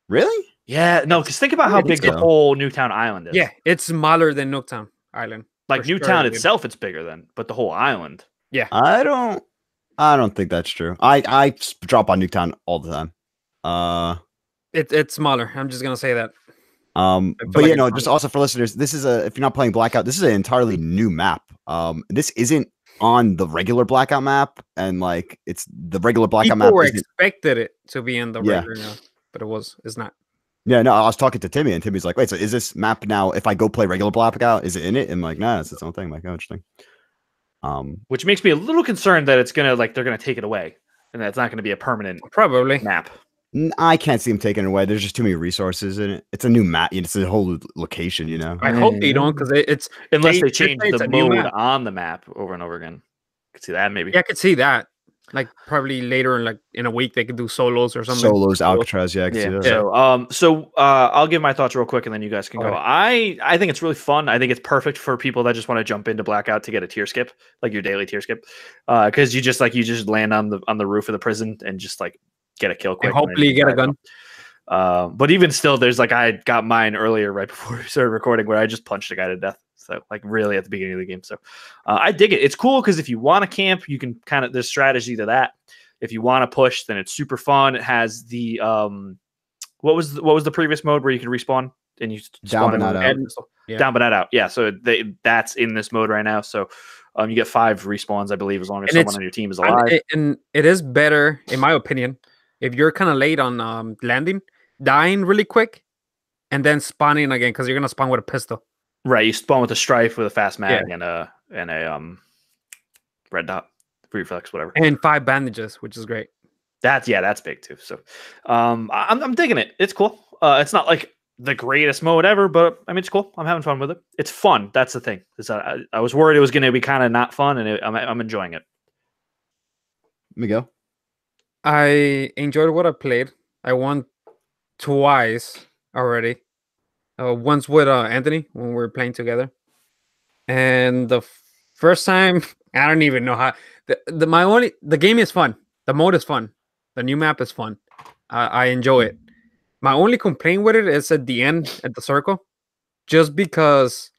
Really? Yeah. No, because think about how big the whole Nuketown Island is. Yeah, it's smaller than Nuketown Island. Like Nuketown itself, it's bigger than, but the whole island. Yeah. I don't think that's true. I drop on Nuketown all the time. It's smaller. I'm just gonna say that. But you know, just also for listeners, this is if you're not playing Blackout, this is an entirely new map. This isn't on the regular Blackout map, and like it's the regular Blackout map. People expected it to be in the regular map, but it's not. Yeah, no, I was talking to Timmy, and Timmy's like, "Wait, so is this map now? If I go play regular Blackout, is it in it?" And I'm like, "Nah, it's its own thing." I'm like, oh, interesting. Which makes me a little concerned that they're gonna take it away, and that it's not gonna be a permanent map. I can't see them taking it away. There's just too many resources in it. It's a new map. It's a whole location, you know. I hope they don't, because it's unless they change the mode on the map over and over again. I could see that maybe. Yeah, I could see that. Like probably later, like in a week, they could do solos or something. Solos, Alcatraz, yeah. I can see that. So I'll give my thoughts real quick, and then you guys can go. I think it's really fun. I think it's perfect for people that just want to jump into Blackout to get a tier skip, like your daily tier skip, because you just land on the roof of the prison and just like get a kill quick. And hopefully you get a gun. But even still, there's like I got mine earlier right before we started recording where I just punched a guy to death. So like really at the beginning of the game. So I dig it. It's cool because if you want to camp, you can there's strategy to that. If you want to push, then it's super fun. It has the what was the previous mode where you can respawn and you down but not out. Down but not out. Yeah. So that's in this mode right now. So you get 5 respawns, I believe, as long as someone on your team is alive. And it is better, in my opinion, if you're kind of late on landing, dying really quick, and then spawning again because you're gonna spawn with a pistol. Right, you spawn with a strife with a fast mag and a red dot reflex, whatever, and 5 bandages, which is great. That's big too. So I'm digging it. It's cool. It's not like the greatest mode ever, but I mean it's cool. I'm having fun with it. It's fun. That's the thing. I was worried it was going to be kind of not fun, and I'm enjoying it. Let me go. I enjoyed what I played. I won twice already. Once with Anthony when we were playing together, and the first time I don't even know how. The game is fun. The mode is fun. The new map is fun. I enjoy it. My only complaint with it is at the end at the circle, just because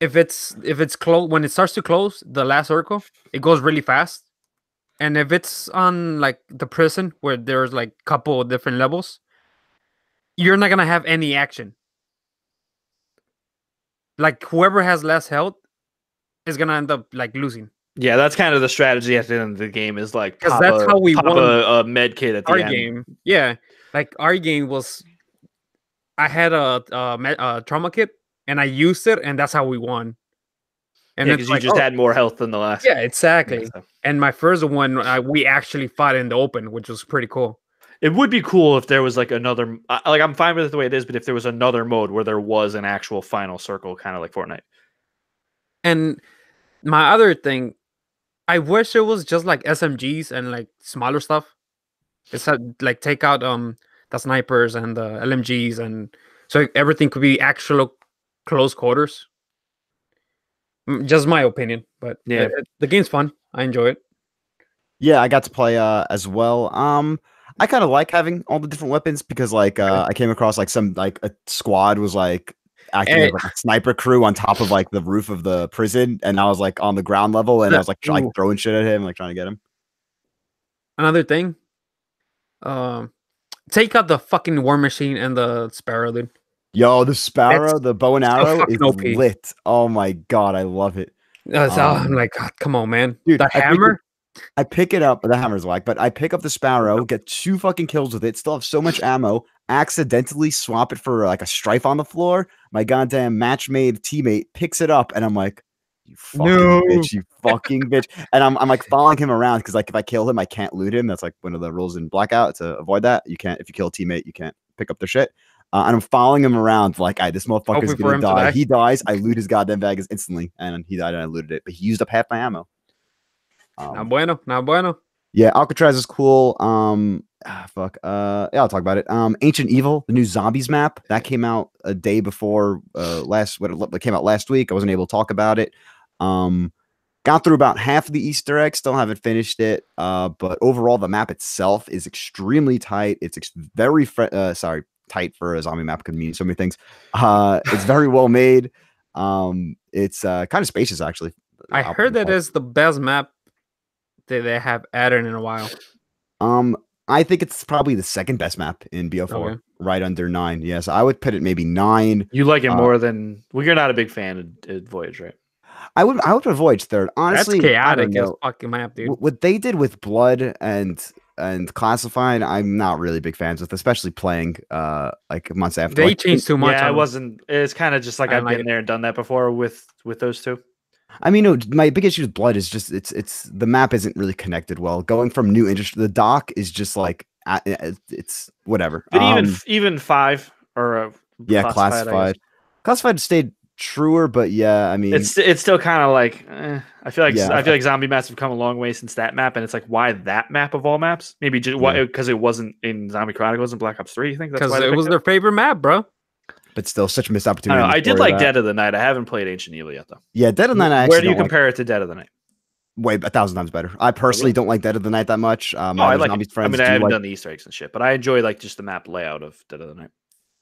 if it's close when it starts to close the last circle, it goes really fast, and if it's on like the prison where there's like a couple of different levels, you're not gonna have any action. Like whoever has less health is gonna end up like losing. Yeah, that's kind of the strategy at the end of the game. Is like because that's how we won a med kit at the our end. Game. Yeah, like our game was. I had a trauma kit and I used it, and that's how we won. And because you just had more health than the last. Yeah, exactly. Yeah, so. And my first one, we actually fought in the open, which was pretty cool. It would be cool if there was like another, like I'm fine with it the way it is, but if there was another mode where there was an actual final circle, kind of like Fortnite. And my other thing, I wish it was just like SMGs and like smaller stuff. It's like take out the snipers and the LMGs, and so everything could be actual close quarters. Just my opinion, but yeah, the game's fun. I enjoy it. Yeah, I got to play as well. I kind of like having all the different weapons because like I came across like some like a squad was like acting as like a sniper crew on top of like the roof of the prison, and I was like on the ground level, and I was like throwing shit at him, like trying to get him. Another thing, take out the fucking war machine and the sparrow, dude. Yo, the sparrow, the bow and arrow is OP. Lit. Oh my god, I love it. I'm like, God, come on, man. Dude, the hammer. I pick it up. The hammer's whack, but I pick up the sparrow, get 2 fucking kills with it, still have so much ammo, accidentally swap it for like a strife on the floor. My goddamn match-made teammate picks it up, and I'm like, You fucking bitch, you fucking bitch. And I'm like following him around because like if I kill him, I can't loot him. That's like one of the rules in Blackout to avoid that. You can't, if you kill a teammate, you can't pick up their shit. And I'm following him around like, this motherfucker's gonna die. He dies, I loot his goddamn bag instantly, and he died and I looted it. But he used up half my ammo. Not bueno. Yeah, Alcatraz is cool. Yeah, I'll talk about it. Ancient Evil, the new zombies map that came out a day before what came out last week. I wasn't able to talk about it. Got through about half of the Easter eggs, still haven't finished it. But overall, the map itself is extremely tight. It's very tight for a zombie map, could mean so many things. It's very well made. It's kind of spacious actually. I heard that is the best map that they have added in a while. I think it's probably the second best map in BO4, right under 9. Yes, I would put it maybe 9. You like it more than you're not a big fan of Voyage, right? I would put Voyage third. Honestly, that's chaotic as fucking map, dude. What they did with Blood and Classified, I'm not really big fans with, especially playing like months after. They changed too much. Yeah, it's kind of just like I've been there and done that before with those two. I mean, no, my big issue with Blood is just it's the map isn't really connected well. Going from new industry, the dock is just like it's whatever. But even 5 or Classified stayed truer, but yeah, I mean, it's still kind of like I feel like zombie maps have come a long way since that map, and it's like, why that map of all maps? Maybe just because it wasn't in Zombie Chronicles and Black Ops 3. You think that's why it was their favorite map, bro? But still, such a missed opportunity. I did like Dead of the Night. I haven't played Ancient Evil yet, though. Yeah, Dead of the Night. Where do you compare it to Dead of the Night? Way 1,000 times better. I personally don't like Dead of the Night that much. I haven't done the Easter eggs and shit, but I enjoy like just the map layout of Dead of the Night.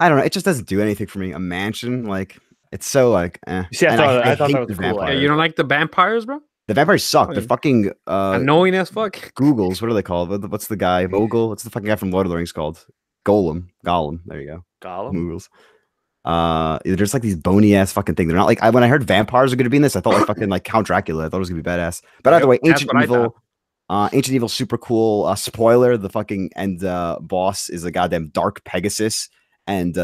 I don't know. It just doesn't do anything for me. A mansion, like it's so like. See, I thought that was cool. Yeah, you don't like the vampires, bro? The vampires suck. They're fucking annoying as fuck. Googles. What are they called? What's the guy? Mogul. What's the fucking guy from Lord of the Rings called? Gollum. There you go. Gollum. Moogles. There's like these bony ass fucking thing. They're not like when I heard vampires are gonna be in this, I thought like fucking like Count Dracula. I thought it was gonna be badass. But either way, Ancient Evil, super cool. Spoiler: the fucking end boss is a goddamn dark Pegasus and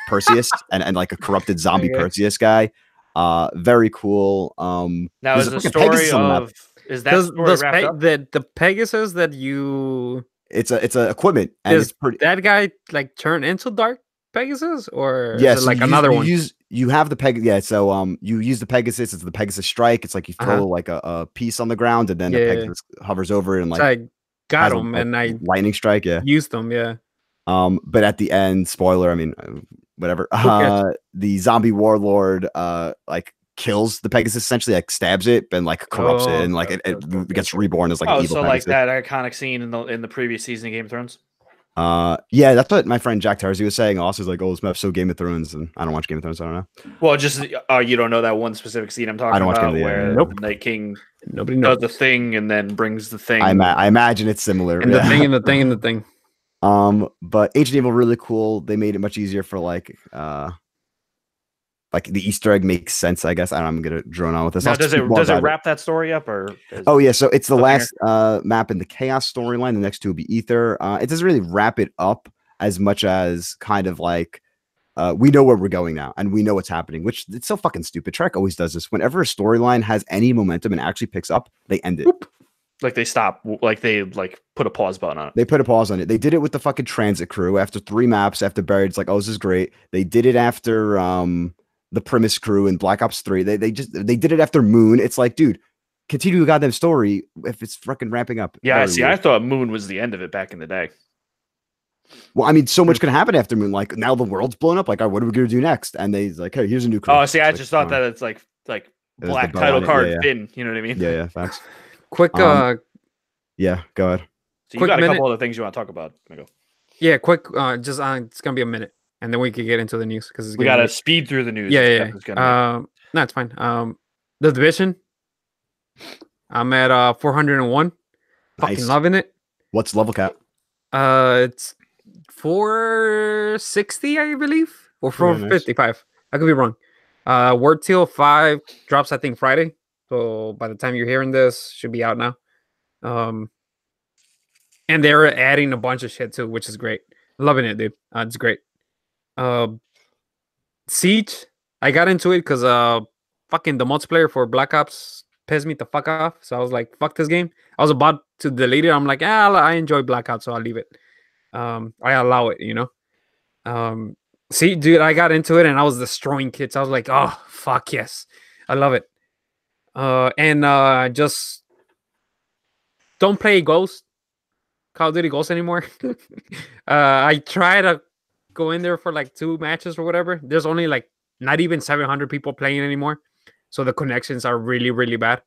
Perseus and like a corrupted zombie Perseus guy. Very cool. Now is the story of is that story wrapped up? The Pegasus that you it's a equipment and it's pretty that guy like turn into dark Pegasus or yes, like another one. You have the Pegasus, so you use the Pegasus. It's the Pegasus strike. It's like you throw like a piece on the ground, and then the Pegasus hovers over it and like I got him and I lightning strike. Yeah, used them. Yeah. But at the end, spoiler. I mean, whatever. The zombie warlord like kills the Pegasus, essentially like stabs it and like corrupts it, and like it gets reborn as like an evil so Pegasus. Like that iconic scene in the previous season of Game of Thrones. Yeah, that's what my friend Jack Tarzi was saying. Also, like, oh, this map's so Game of Thrones, and I don't watch Game of Thrones, so I don't know. Well, just you don't know that one specific scene I'm talking about where the Night King does the thing and then brings the thing. I imagine it's similar. And the thing and the thing. But Ancient Evil really cool. They made it much easier for like the Easter egg makes sense, I guess. I'm gonna drone on with this. Now, does it wrap that story up or? Yeah, so it's the last map in the Chaos storyline. The next two will be Ether. It doesn't really wrap it up as much as kind of like we know where we're going now and we know what's happening, which it's so fucking stupid. Trek always does this. Whenever a storyline has any momentum and actually picks up, they end it. Like they stop, like they like put a pause button on it. They put a pause on it. They did it with the fucking Transit Crew after 3 maps. After Buried, it's like, oh, this is great. They did it after the Primus Crew in Black Ops 3. They did it after Moon. It's like, dude, continue the goddamn story if it's fucking ramping up. Yeah, see, I thought Moon was the end of it back in the day. Well, I mean, so much can happen after Moon. Like now the world's blown up. Like, what are we gonna do next? And they like, hey, here's a new crew. Oh, see, I just thought that it's like black title card Finn. You know what I mean? Yeah, facts. Quick, yeah, go ahead. So you got a couple other things you want to talk about. Go. Yeah, quick. Just it's gonna be a minute. And then we could get into the news because we gotta speed through the news. Yeah. No, it's fine. The Division. I'm at 401. Nice. Fucking loving it. What's level cap? It's 460, I believe, or 455. Nice. I could be wrong. Word Teal 5 drops, I think, Friday. So by the time you're hearing this, should be out now. And they're adding a bunch of shit too, which is great. Loving it, dude. It's great. Siege, I got into it because fucking the multiplayer for Black Ops pissed me the fuck off. So I was like, fuck this game. I was about to delete it. I'm like, I enjoy Black Ops, so I'll leave it. I allow it, you know. See, dude, I got into it and I was destroying kits. I was like, oh fuck yes, I love it. And just don't play Ghost, Call of Duty Ghost anymore. I try to go in there for like 2 matches or whatever. There's only like not even 700 people playing anymore, so the connections are really, really bad,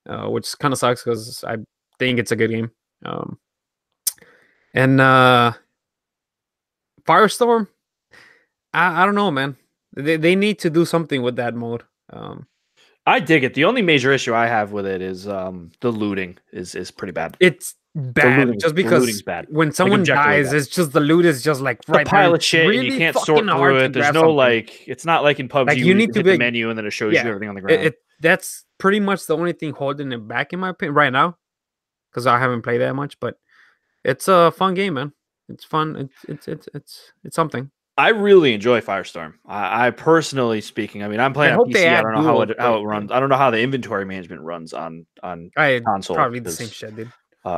which kind of sucks because I think it's a good game. And Firestorm, I don't know, man. They need to do something with that mode. I dig it. The only major issue I have with it is the looting is pretty bad. It's bad just because bad. When someone dies, it's just the loot is just like right, the pile of shit, really, and you can't sort through it. There's no like, it's not like in PUBG. Like you need to hit the menu and then it shows you everything on the ground. That's pretty much the only thing holding it back, in my opinion, right now, because I haven't played that much. But it's a fun game, man. It's fun. It's something. I really enjoy Firestorm. I personally speaking, I mean, I'm playing on PC. I don't know how it runs. I don't know how the inventory management runs on console. Probably the same shit, dude.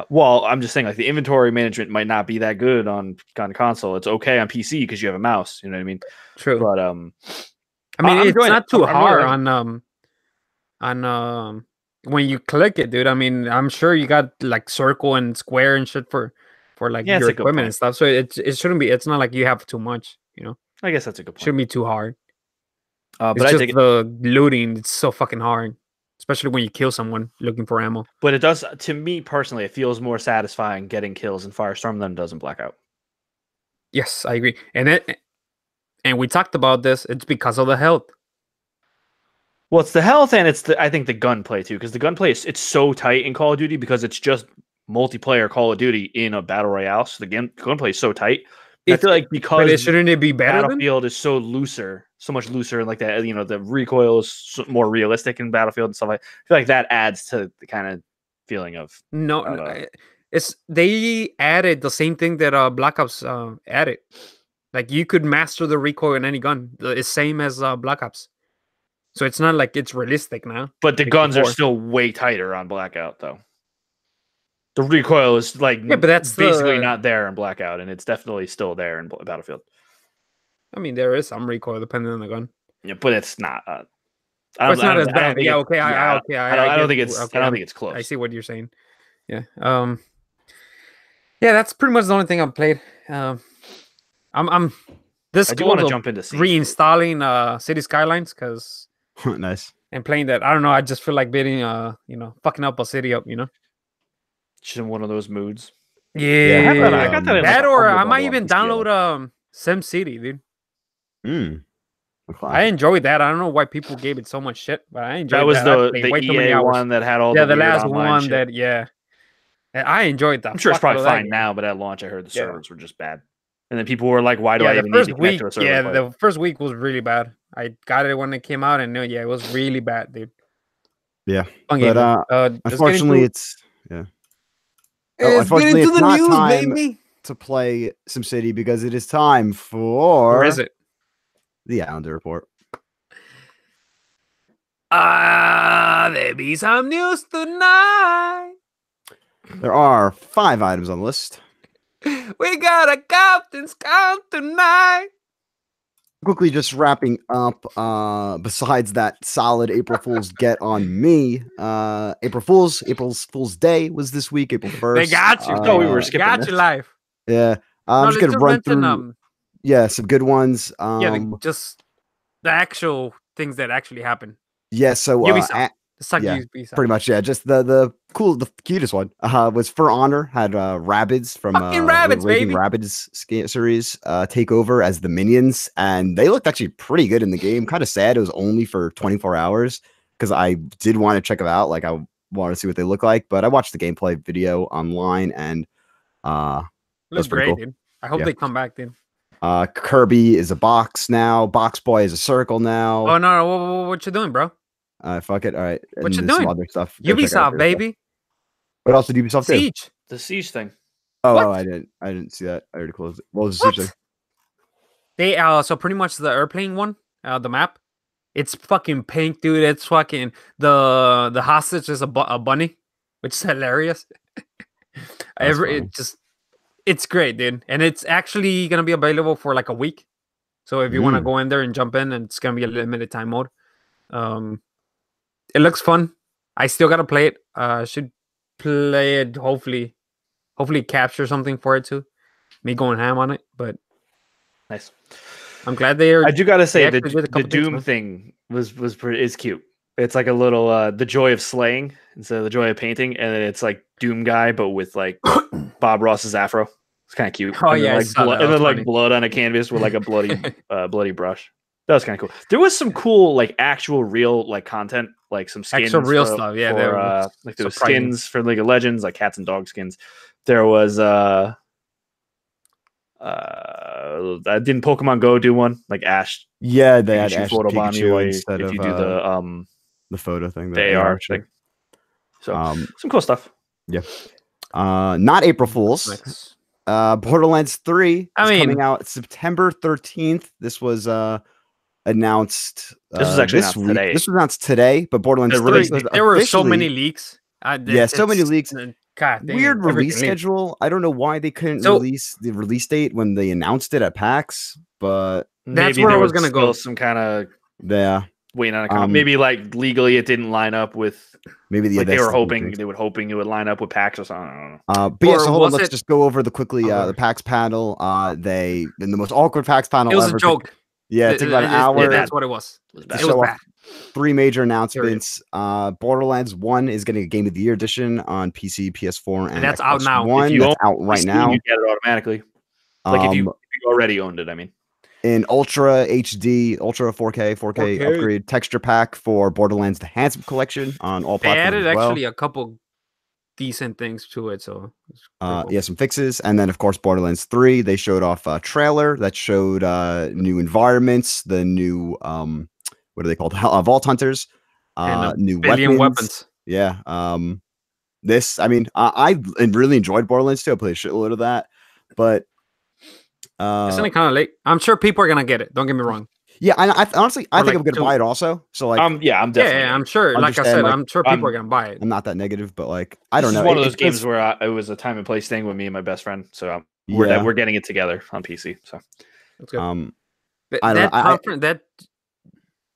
Well, I'm just saying, like, the inventory management might not be that good on console. It's okay on PC because you have a mouse. You know what I mean? True. But I mean, it's not too hard on when you click it, dude. I mean, I'm sure you got like circle and square and shit for like your equipment and stuff. So it shouldn't be. It's not like you have too much. You know, I guess that's a good point. Shouldn't be too hard. But it's just the looting. It's so fucking hard, especially when you kill someone looking for ammo. But it does, to me personally, it feels more satisfying getting kills in Firestorm than it does in Blackout. Yes, I agree. And we talked about this. It's because of the health. Well, it's the health, and it's I think the gunplay too, because the gunplay it's so tight in Call of Duty because it's just multiplayer Call of Duty in a battle royale. So the gunplay is so tight. I feel like because shouldn't it be better? Battlefield is so much looser, and like that, you know, the recoil is more realistic in Battlefield and stuff like. I feel like that adds to the kind of feeling of it's they added the same thing that Black Ops added. Like you could master the recoil in any gun. It's same as Black Ops, so it's not like it's realistic now. But the guns are still way tighter on Blackout, though. The recoil is like but that's basically not there in Blackout, and it's definitely still there in Battlefield. I mean, there is some recoil depending on the gun. Yeah, but it's not. It's not as bad. Yeah, okay. I don't think it's. Okay, I don't think it's close. I see what you're saying. Yeah. Yeah, that's pretty much the only thing I've played. I'm this. I do want to jump into reinstalling City Skylines because nice and playing that. I don't know. I just feel like beating fucking up a city up. Just in one of those moods. Yeah, I got that. That or I might even download SimCity, dude. I enjoyed that. I don't know why people gave it so much shit, but I enjoyed that. That was the EA one that had all the last one shit. I enjoyed that. I'm sure it's probably fine now, but at launch I heard the servers were just bad. And then people were like, why do I even need to connect to a server? Yeah, the first week was really bad. I got it when it came out and it was really bad, dude. Yeah. But unfortunately unfortunately, it's not time to play SimCity because it is time for... Where is it? The Islander Report. There be some news tonight. There are 5 items on the list. We got a captain's count tonight. Quickly just wrapping up, besides that solid April Fool's get on me, April's Fool's Day was this week, April 1st. They got you. We were skipping got you live. Yeah. I'm just going to run through some good ones. Just the actual things that actually happen. Yeah, so pretty much, just the cutest one was For Honor, had Rabbids from Rabbids, baby. Rabbids series take over as the minions, and they looked actually pretty good in the game. Kind of sad it was only for 24 hours because I did want to check them out. Like I wanted to see what they look like, but I watched the gameplay video online and looks great, cool. Dude. I hope they come back, dude. Kirby is a box now. Box Boy is a circle now. Oh no! What you doing, bro? Fuck it. All right. What you doing? Some other stuff. Ubisoft, baby. What else did Ubisoft do? Siege. The Siege thing. Oh, I didn't see that. I already closed it. What was the Siege thing? They so pretty much the airplane one, the map. It's fucking pink, dude. It's fucking the hostage is a bunny, which is hilarious. It's great, dude, and it's actually gonna be available for like a week. So if you want to go in there and jump in, and it's gonna be a limited time mode. It looks fun. I still gotta play it. Should play it. Hopefully capture something for it too. Me going ham on it, but nice. I'm glad they are. I do gotta say the Doom thing is cute. It's like a little the joy of slaying instead of the joy of painting, and then it's like Doom guy, but with like Bob Ross's afro. It's kind of cute. Oh, and yeah. Then like blood on a canvas with like a bloody brush. That was kind of cool. There was some cool like actual real like content, like some skins. Actual real stuff, yeah. Like there was skins for League of Legends, like cats and dog skins. There was didn't Pokemon Go do one? Like Ash. Yeah, they had Ash photo bomb you instead if of you do the photo thing, the AR thing. So some cool stuff. Yeah. Not April Fools. Nice. Borderlands 3 is coming out September 13th. This was announced this was actually this announced week. today. This was announced today, but Borderlands 3 there were so many leaks. So many leaks. God, weird release schedule. I don't know why they couldn't release the release date when they announced it at PAX, but that's where I was gonna go. Some kind of waiting on a comment. Maybe like legally it didn't line up with. Maybe they were hoping it would line up with PAX or something. I don't know. But yeah, so hold on. Let's just go over the PAX panel. They in the most awkward PAX panel. It was ever. a joke. Yeah, it took about an hour. Yeah, that's what it was. It was bad. 3 major announcements. Borderlands 1 is getting a Game of the Year edition on PC, PS4, and that's Xbox out now. One. That's out right now. You get it automatically. Like if you already owned it, I mean. In Ultra HD, Ultra 4K upgrade texture pack for Borderlands the Handsome Collection on all platforms. They added actually a couple decent things to it, so cool. Some fixes, and then of course Borderlands 3. They showed off a trailer that showed new environments, the new what are they called? Vault Hunters, new weapons. Yeah. This, I mean, I really enjoyed Borderlands 2. I played a shitload of that, but. It's only kind of late. I'm sure people are gonna get it. Don't get me wrong. Yeah, I honestly think I'm gonna buy it also. So like, I'm definitely. Yeah, I'm sure. Like I said, I'm sure people are gonna buy it. I'm not that negative, but like, I don't know. It's one of those games where it was a time and place thing with me and my best friend. So we're getting it together on PC. So that's good. That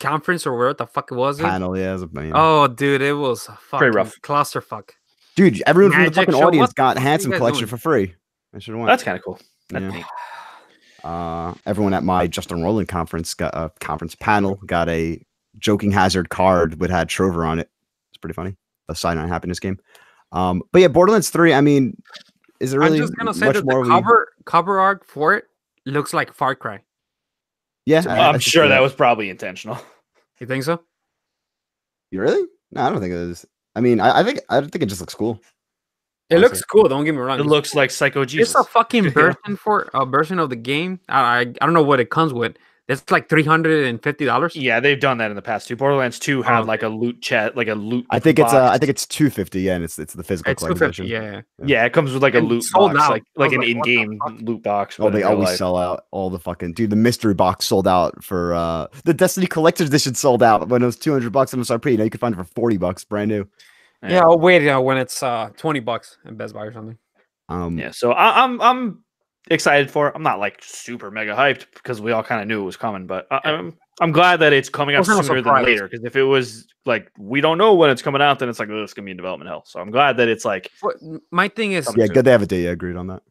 conference or what the fuck was it? Panel, yeah. Oh, dude, it was fucking rough. Clusterfuck. Dude, everyone from the fucking audience got Handsome Collection for free. I should have won. That's kind of cool. Everyone at my Justin Roland conference got a conference panel, got a Joking Hazard card that had Trover on it. It's pretty funny. A Sign on Happiness game. But yeah, Borderlands 3, I mean, is it really? I'm just gonna say that the cover art for it looks like Far Cry. Yeah, I'm sure that was probably intentional. You think so? You really? No, I don't think it is. I mean, I think it just looks cool. It looks cool. Don't get me wrong. It looks like Psycho Jesus. It's a fucking version of the game. I don't know what it comes with. It's like $350. Yeah, they've done that in the past too. Borderlands 2 had like a loot chat, like a loot. I think it's $250. Yeah, and it's the physical. It's $250. Yeah, it comes with like a loot box, like an in-game loot box. Oh, they always sell out all the fucking dude. The mystery box sold out for the Destiny Collector's Edition sold out when it was $200 on MSRP. Now you can find it for $40, brand new. Yeah, I'll wait when it's $20 in Best Buy or something. Yeah, so I'm excited for it. I'm not like super mega hyped because we all kind of knew it was coming, but I'm glad that it's coming out sooner than later. Because if it was like we don't know when it's coming out, then it's like it's gonna be in development hell. So I'm glad that it's like. My thing is, good they have a day. I agreed on that.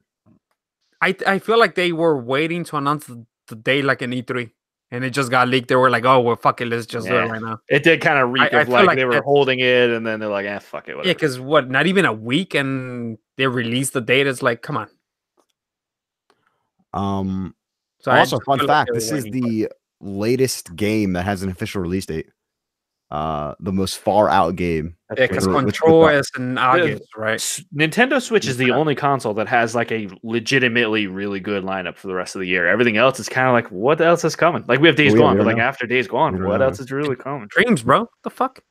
I feel like they were waiting to announce the day like an E3. And it just got leaked. They were like, "Oh, well, fuck it, let's just do it right now." It did kind of reek of like they were holding it, and then they're like, fuck it." Whatever. Yeah, because not even a week, and they released the date. It's like, come on. So also, fun fact: this is the latest game that has an official release date. The most far out game. Yeah, because Control is in August, right? Nintendo Switch is the only console that has like a legitimately really good lineup for the rest of the year. Everything else is kind of like, what else is coming? Like we have Days Gone, but like after Days Gone, what else is really coming? Dreams, bro. The fuck?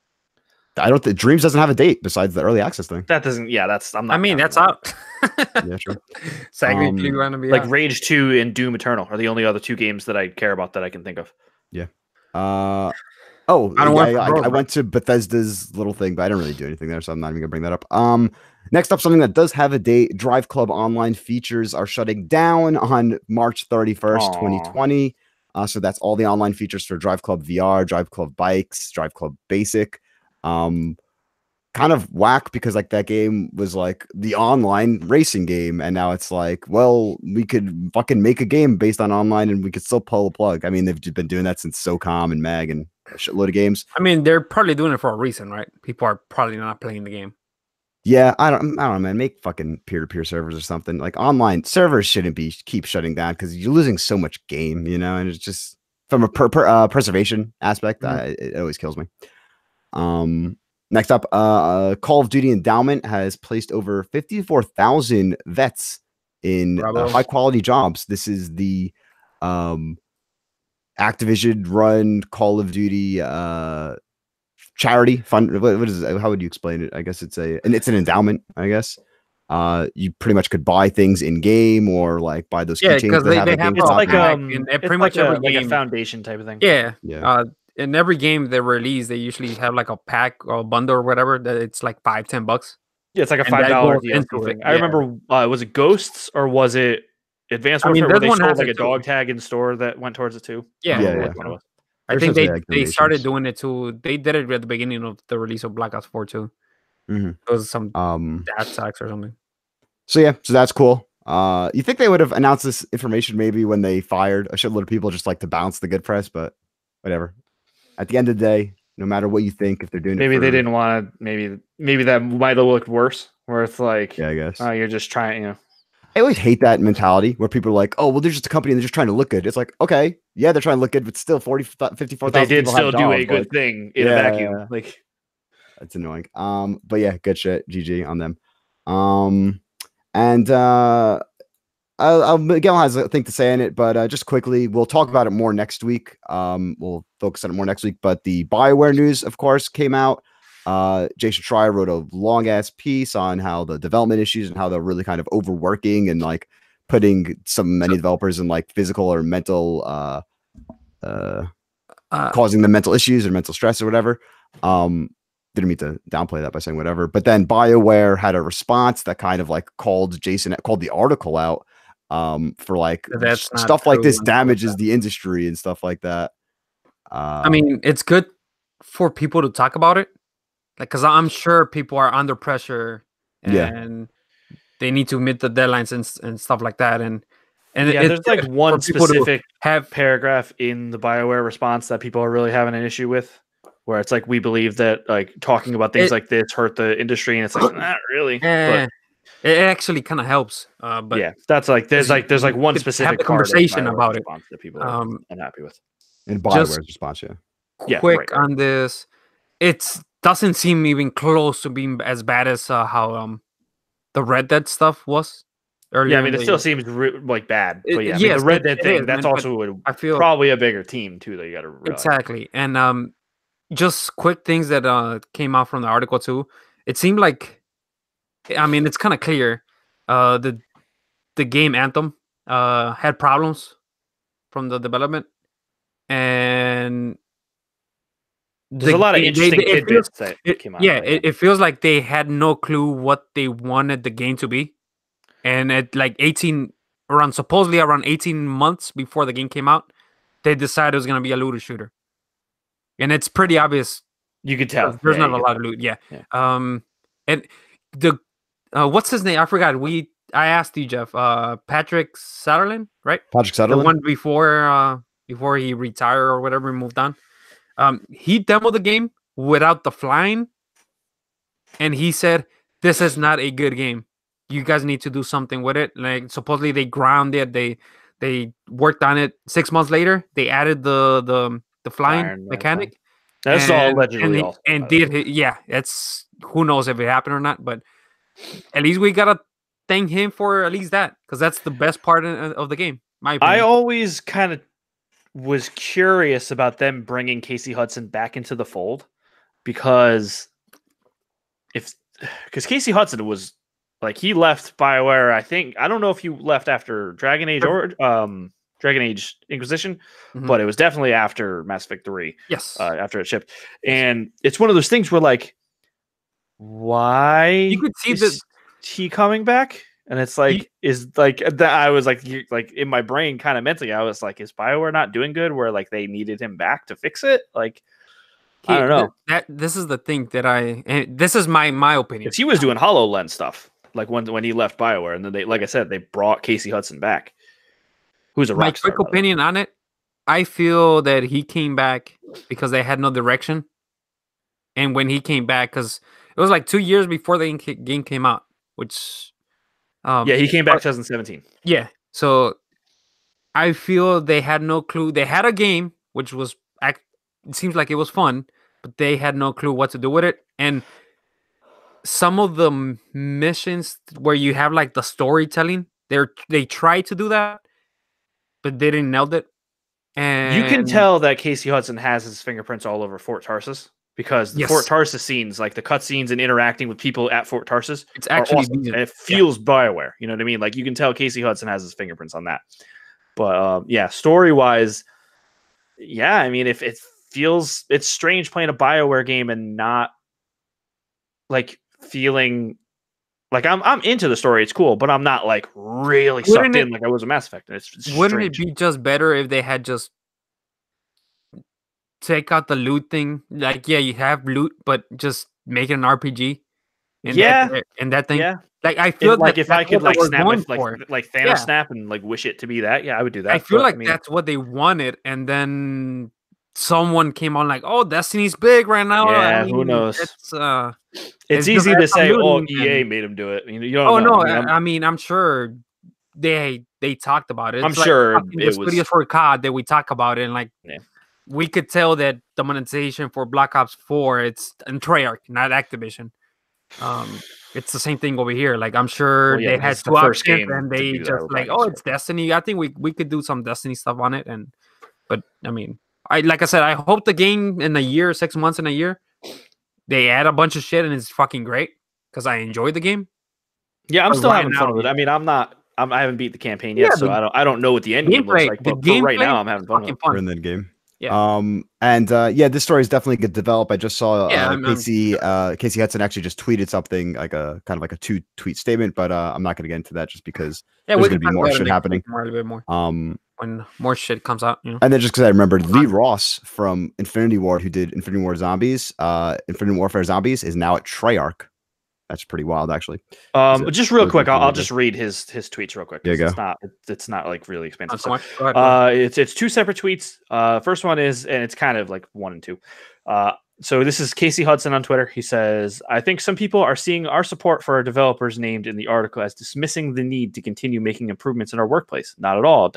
I don't think Dreams doesn't have a date besides the early access thing. That doesn't. Yeah, that's. I'm not. I mean, that's out. Yeah, sure. Like Rage 2 and Doom Eternal are the only other 2 games that I care about that I can think of. Yeah. Oh, I went to Bethesda's little thing, but I don't really do anything there, so I'm not even gonna bring that up. Next up, something that does have a date: Drive Club Online features are shutting down on March 31st, 2020. So that's all the online features for Drive Club VR, Drive Club Bikes, Drive Club Basic. Kind of whack because like that game was like the online racing game, and now it's like, well, we could fucking make a game based on online and we could still pull the plug. I mean, they've been doing that since SOCOM and Mag and a shitload of games. I mean, they're probably doing it for a reason, right? People are probably not playing the game. Yeah, I don't know, man. Make fucking peer-to-peer servers or something. Like online servers shouldn't keep shutting down because you're losing so much game, and it's just from a preservation aspect, it always kills me. Next up, Call of Duty Endowment has placed over 54,000 vets in high-quality jobs. This is the Activision-run Call of Duty charity fund. What is it? How would you explain it? I guess it's an endowment. I guess you pretty much could buy things in game or like buy those keychains. Because they have it's like pretty much like a foundation type of thing. Yeah. In every game they release, they usually have like a pack or a bundle or whatever that it's like $5-10. Yeah, it's like a $5 thing. I remember, was it Ghosts or was it Advanced Warfare where they sold like a dog tag in store that went towards it too? Yeah. I think they started doing it too. They did it at the beginning of the release of Black Ops 4 too. It was some dad tax or something. So that's cool. You think they would have announced this information maybe when they fired a shitload of people just like to bounce the good press, but whatever. At the end of the day, no matter what you think, if they're doing they didn't want to, maybe that might have looked worse, where it's like, I guess you're just trying, I always hate that mentality where people are like, oh, well, they're just a company and they're just trying to look good. It's like, okay, yeah, they're trying to look good, but still 54,000 they did still do a good thing in a vacuum. Yeah. Like, that's annoying. But yeah, good shit. GG on them. And Miguel has a thing to say in it, but just quickly, we'll talk about it more next week. We'll focus on it more next week. But the BioWare news, of course, came out. Jason Schreier wrote a long ass piece on how the development issues and how they're really kind of overworking and like putting many developers in like physical or mental causing them mental issues or mental stress or whatever. Didn't mean to downplay that by saying whatever, but then BioWare had a response that kind of like called the article out for like stuff like this damages the industry and stuff like that. I mean, it's good for people to talk about it, like, because I'm sure people are under pressure and they need to meet the deadlines and stuff like that. And there's like one specific paragraph in the BioWare response that people are really having an issue with, where it's like, we believe that like talking about things like this hurt the industry, and it's like, not really. But it actually kind of helps. But yeah, that's like there's like one specific conversation about it that people are unhappy with. In BioWare's response, quick on this, it doesn't seem even close to being as bad as how the Red Dead stuff was earlier. Yeah, I mean, it still seemes like bad. But I mean, the Red Dead thing, that's also probably a bigger team too that you got to realize. Exactly. And just quick things that came out from the article too. It seemed like, I mean, it's kind of clear the game Anthem had problems from the development, and there's a lot of interesting tidbits that came out. Yeah, it feels like they had no clue what they wanted the game to be, and at like supposedly around 18 months before the game came out, they decided it was going to be a looter shooter. And it's pretty obvious. You could tell. There's not a lot of loot. Yeah. And the what's his name? I forgot. I asked you, Jeff. Patrick Sutherland, right? Patrick Sutherland. The one before he retired or whatever, and moved on. He demoed the game without the flying, and he said, "This is not a good game. You guys need to do something with it." Like, supposedly they ground it. They worked on it. 6 months later, they added the flying mechanic. That's all allegedly. It's who knows if it happened or not, but at least we gotta thank him for at least that, because that's the best part of the game. My opinion. I always kind of was curious about them bringing Casey Hudson back into the fold, because Casey Hudson was like, he left BioWare. I don't know if he left after Dragon Age or Dragon Age Inquisition, but it was definitely after Mass Effect 3. Yes. After it shipped. And it's one of those things where, like, why you could see he coming back? And it's like, I was like in my brain kind of mentally, I was like, is BioWare not doing good where like they needed him back to fix it? Like, I don't know. This is the thing that this is my opinion. Because he was doing HoloLens stuff, like when he left BioWare, and then they, like I said, they brought Casey Hudson back, who's a rock star. My quick opinion on it, I feel that he came back because they had no direction, and when he came back, because it was like 2 years before the game came out, which. He came back 2017. Yeah, so I feel they had no clue. They had a game, which was it seems like it was fun, but they had no clue what to do with it. And some of the missions where you have like the storytelling, they tried to do that, but they didn't nail it. And you can tell that Casey Hudson has his fingerprints all over Fort Tarsus. Because the Fort Tarsus scenes, like the cutscenes and interacting with people at Fort Tarsus, it's actually awesome. And it feels BioWare. You know what I mean? Like you can tell Casey Hudson has his fingerprints on that. But story wise, I mean, if it's strange playing a BioWare game and not like feeling like I'm into the story. It's cool, but I'm not like really sucked in like I was a Mass Effect. Wouldn't it be just better if they had just take out the loot thing? Like, you have loot, but just make it an RPG. And that thing. Yeah. Like, I feel like if I could like snap with like Thanos snap and like wish it to be that, I would do that. I feel that's what they wanted, and then someone came on like, "Oh, Destiny's big right now." Yeah, who knows? It's easy to say, "Oh, EA made him do it." You don't know. I mean, I'm sure they talked about it. I'm sure it was videos for COD that we talk about it, and like. Yeah. We could tell that the monetization for Black Ops 4, it's in Treyarch, not Activision. It's the same thing over here. Like, I'm sure they had two options, and they just like, it's Destiny. I think we could do some Destiny stuff on it. But I mean, like I said, I hope the game in a year, 6 months in a year, they add a bunch of shit and it's fucking great because I enjoyed the game. Yeah, I'm still having fun with it. I mean, I haven't beat the campaign yet, so I don't know what the end game looks like. But for right now, I'm having fun with it. We're in that game. Yeah. This story is definitely going to develop. I just saw Casey Hudson actually just tweeted something like a kind of like a 2-tweet statement, but I'm not going to get into that just because there's going to be more shit happening. A little bit more. When more shit comes out, And then just because I remembered Lee Ross from Infinity Ward, who did Infinity War Zombies, Infinite Warfare Zombies, is now at Treyarch. That's pretty wild, actually. Just real quick, I'll just read his tweets real quick. It's not like really expensive. So, go ahead. It's 2 separate tweets. First one is, and it's kind of like 1 and 2. So this is Casey Hudson on Twitter. He says, "I think some people are seeing our support for our developers named in the article as dismissing the need to continue making improvements in our workplace. Not at all. ...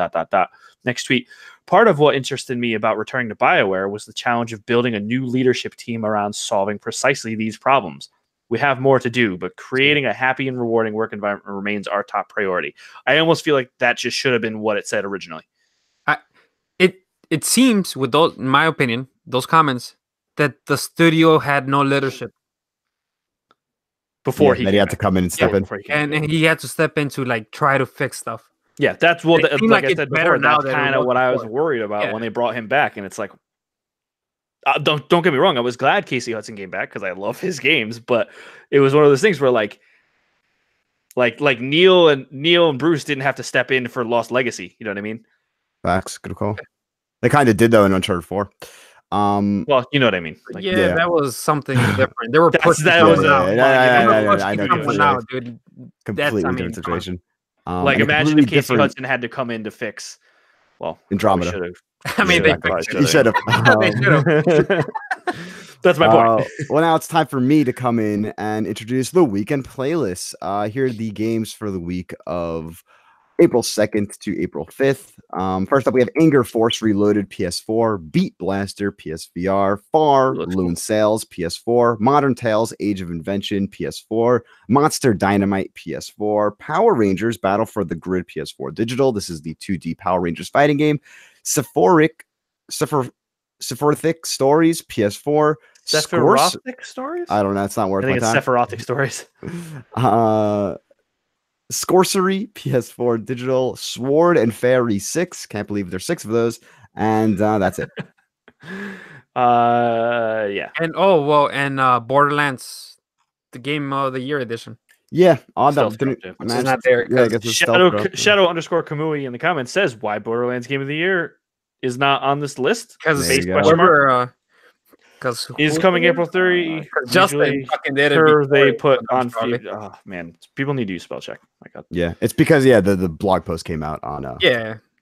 Next tweet. Part of what interested me about returning to BioWare was the challenge of building a new leadership team around solving precisely these problems. We have more to do, but creating a happy and rewarding work environment remains our top priority." I almost feel like that just should have been what it said originally. It seems, with those, in my opinion, those comments, that the studio had no leadership before he had to come in and step in, and he had to step in to like try to fix stuff. Yeah, that's what like I said before. That's kind of what I was worried about when they brought him back, and it's like. Don't get me wrong. I was glad Casey Hudson came back because I love his games, but it was one of those things where like Neil and Bruce didn't have to step in for Lost Legacy. You know what I mean? Facts. Good call. They kind of did though in Uncharted 4. Well, you know what I mean. Like, that was something different. They were pushing I know, dude. Completely different situation. Like imagine if Casey Hudson had to come in to fix. Well, Andromeda. I mean, he should have. That's my point. Well, now it's time for me to come in and introduce the weekend playlist. Here are the games for the week of April 2nd to April 5th. First up, we have Anger Force Reloaded, PS4, Beat Blaster, PSVR, Far, Loon Sales, PS4, Modern Tales, Age of Invention, PS4, Monster Dynamite, PS4, Power Rangers, Battle for the Grid, PS4 Digital. This is the 2D Power Rangers fighting game. Sephoric Stories, PS4. Sephirothic Stories? I don't know. It's not worth I think it's Sephirothic Stories. Sorcery, PS4 Digital, Sword and Fairy 6. Can't believe there's 6 of those. And that's it. Yeah. And Borderlands, the Game of the Year edition. Yeah, on that. Which is not there. Yeah, I guess Shadow _Kamui in the comments says why Borderlands Game of the Year is not on this list. Because is coming April 30. Justin fucking did it. They put on. Oh man, people need to use spell check. My God. Yeah, it's because the blog post came out on.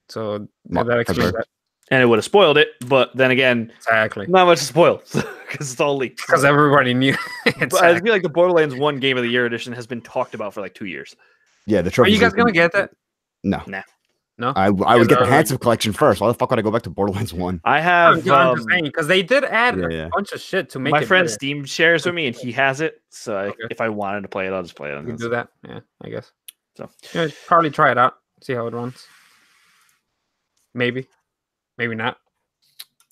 So that explains that. And it would have spoiled it, but then again, exactly, not much to spoil because it's all leaked. Because everybody knew. But I feel like the Borderlands 1 Game of the Year edition has been talked about for like 2 years. Yeah, the trophy. Are you guys gonna get that? No. No. I would get the Handsome collection first. Why the fuck would I go back to Borderlands 1? I have. I'm just saying because they did add a bunch of shit to make my it. My friend Steam shares with me, and he has it. So if I wanted to play it, I'll just play it. You can do that. Yeah, I guess. So probably try it out, see how it runs. Maybe not.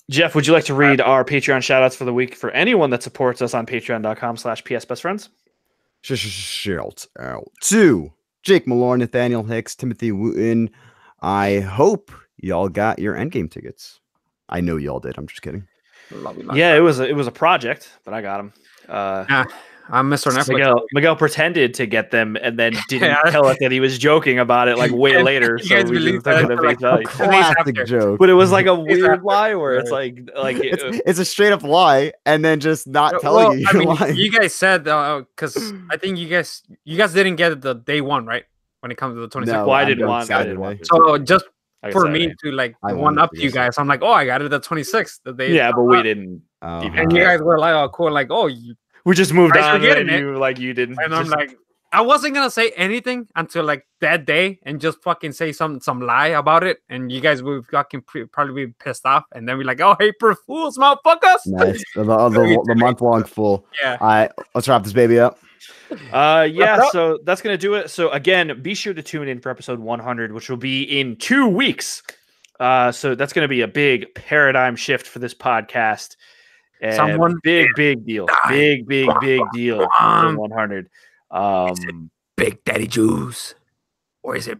Jeff, would you like to read our Patreon shoutouts for the week for anyone that supports us on patreon.com/psbestfriends? Shout out to Jake Malore, Nathaniel Hicks, Timothy Wooten. I hope y'all got your endgame tickets. I know y'all did. I'm just kidding. Yeah, it was a project, but I got them. I'm Mr. Netflix. Miguel pretended to get them and then didn't tell us that he was joking about it like way later. So we just took it at face value. Classic joke. But it was like a weird lie where it's like it's a straight up lie and then just not telling you. I mean, you guys said because I think you guys didn't get it the day one, right? When it comes to the 26th. No, I didn't want. So just for me to like one up you guys, I'm like, I got it the 26th. The day. Yeah, but we didn't. And you guys were like, oh, cool, like, we just moved on and you didn't. And I'm like, I wasn't gonna say anything until like that day and just fucking say some lie about it, and you guys would fucking probably be pissed off, and then we're like, April Fools, motherfuckers! Nice, the month long fool. Yeah. All right, let's wrap this baby up. So that's gonna do it. So again, be sure to tune in for episode 100, which will be in 2 weeks. So that's gonna be a big paradigm shift for this podcast. Someone big deal. Big deal for 100. Is it Big Daddy Juice or is it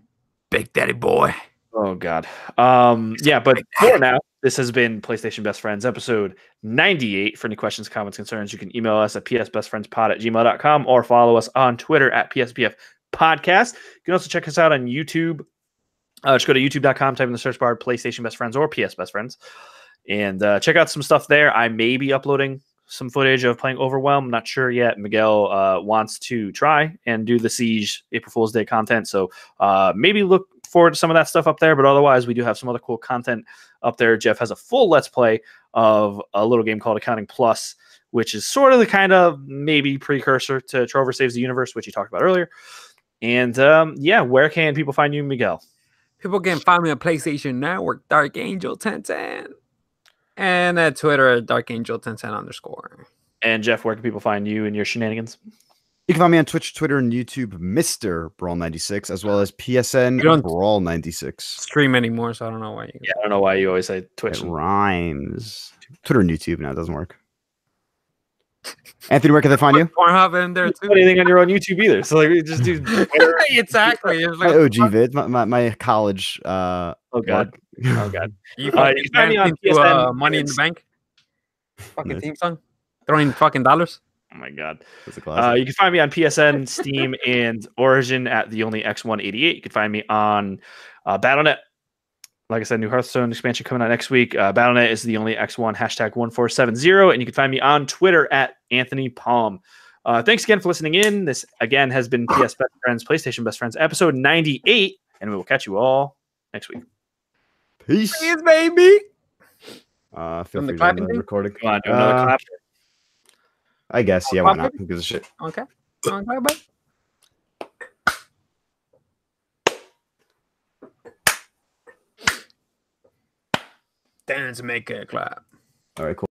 Big Daddy Boy? Oh God. But for now, this has been PlayStation Best Friends episode 98. For any questions, comments, concerns, you can email us at psbestfriendspod@gmail.com or follow us on Twitter at PSBF Podcast. You can also check us out on YouTube. Just go to youtube.com, type in the search bar PlayStation Best Friends or PS Best Friends. And check out some stuff there. I may be uploading some footage of playing Overwhelm. Not sure yet. Miguel wants to try and do the Siege April Fool's Day content. So maybe look forward to some of that stuff up there. But otherwise, we do have some other cool content up there. Jeff has a full Let's Play of a little game called Accounting Plus, which is sort of the kind of maybe precursor to Trover Saves the Universe, which you talked about earlier. And where can people find you, Miguel? People can find me on PlayStation Network, Dark Angel 1010. And at Twitter at DarkAngel1010_. And Jeff, where can people find you and your shenanigans? You can find me on Twitch, Twitter, and YouTube, Mr. Brawl96, as well as PSN Brawl96. Stream anymore, so I don't know why. I don't know why you always say Twitch. It rhymes. Twitter and YouTube now, it doesn't work. Anthony, where can they find you? Pornhub in there too. Not anything on your own YouTube either. So we just do exactly. It's like my OG vid, my college. Oh God. You can find me on PSN, Money in the Bank. Fucking theme song. Throwing fucking dollars. Oh my God. You can find me on PSN, Steam, and Origin at the only X188. You can find me on Battle.net. Like I said, new Hearthstone expansion coming out next week. Battle.net is the only X1 #1470. And you can find me on Twitter at Anthony Palm. Thanks again for listening in. This again has been PS Best Friends, PlayStation Best Friends, episode 98. And we will catch you all next week. Peace, baby. Feel free to end the recording. Come on, do another clap. I guess, yeah, why not? Who gives a shit? Okay. Bye. Dance, make a clap. All right, cool.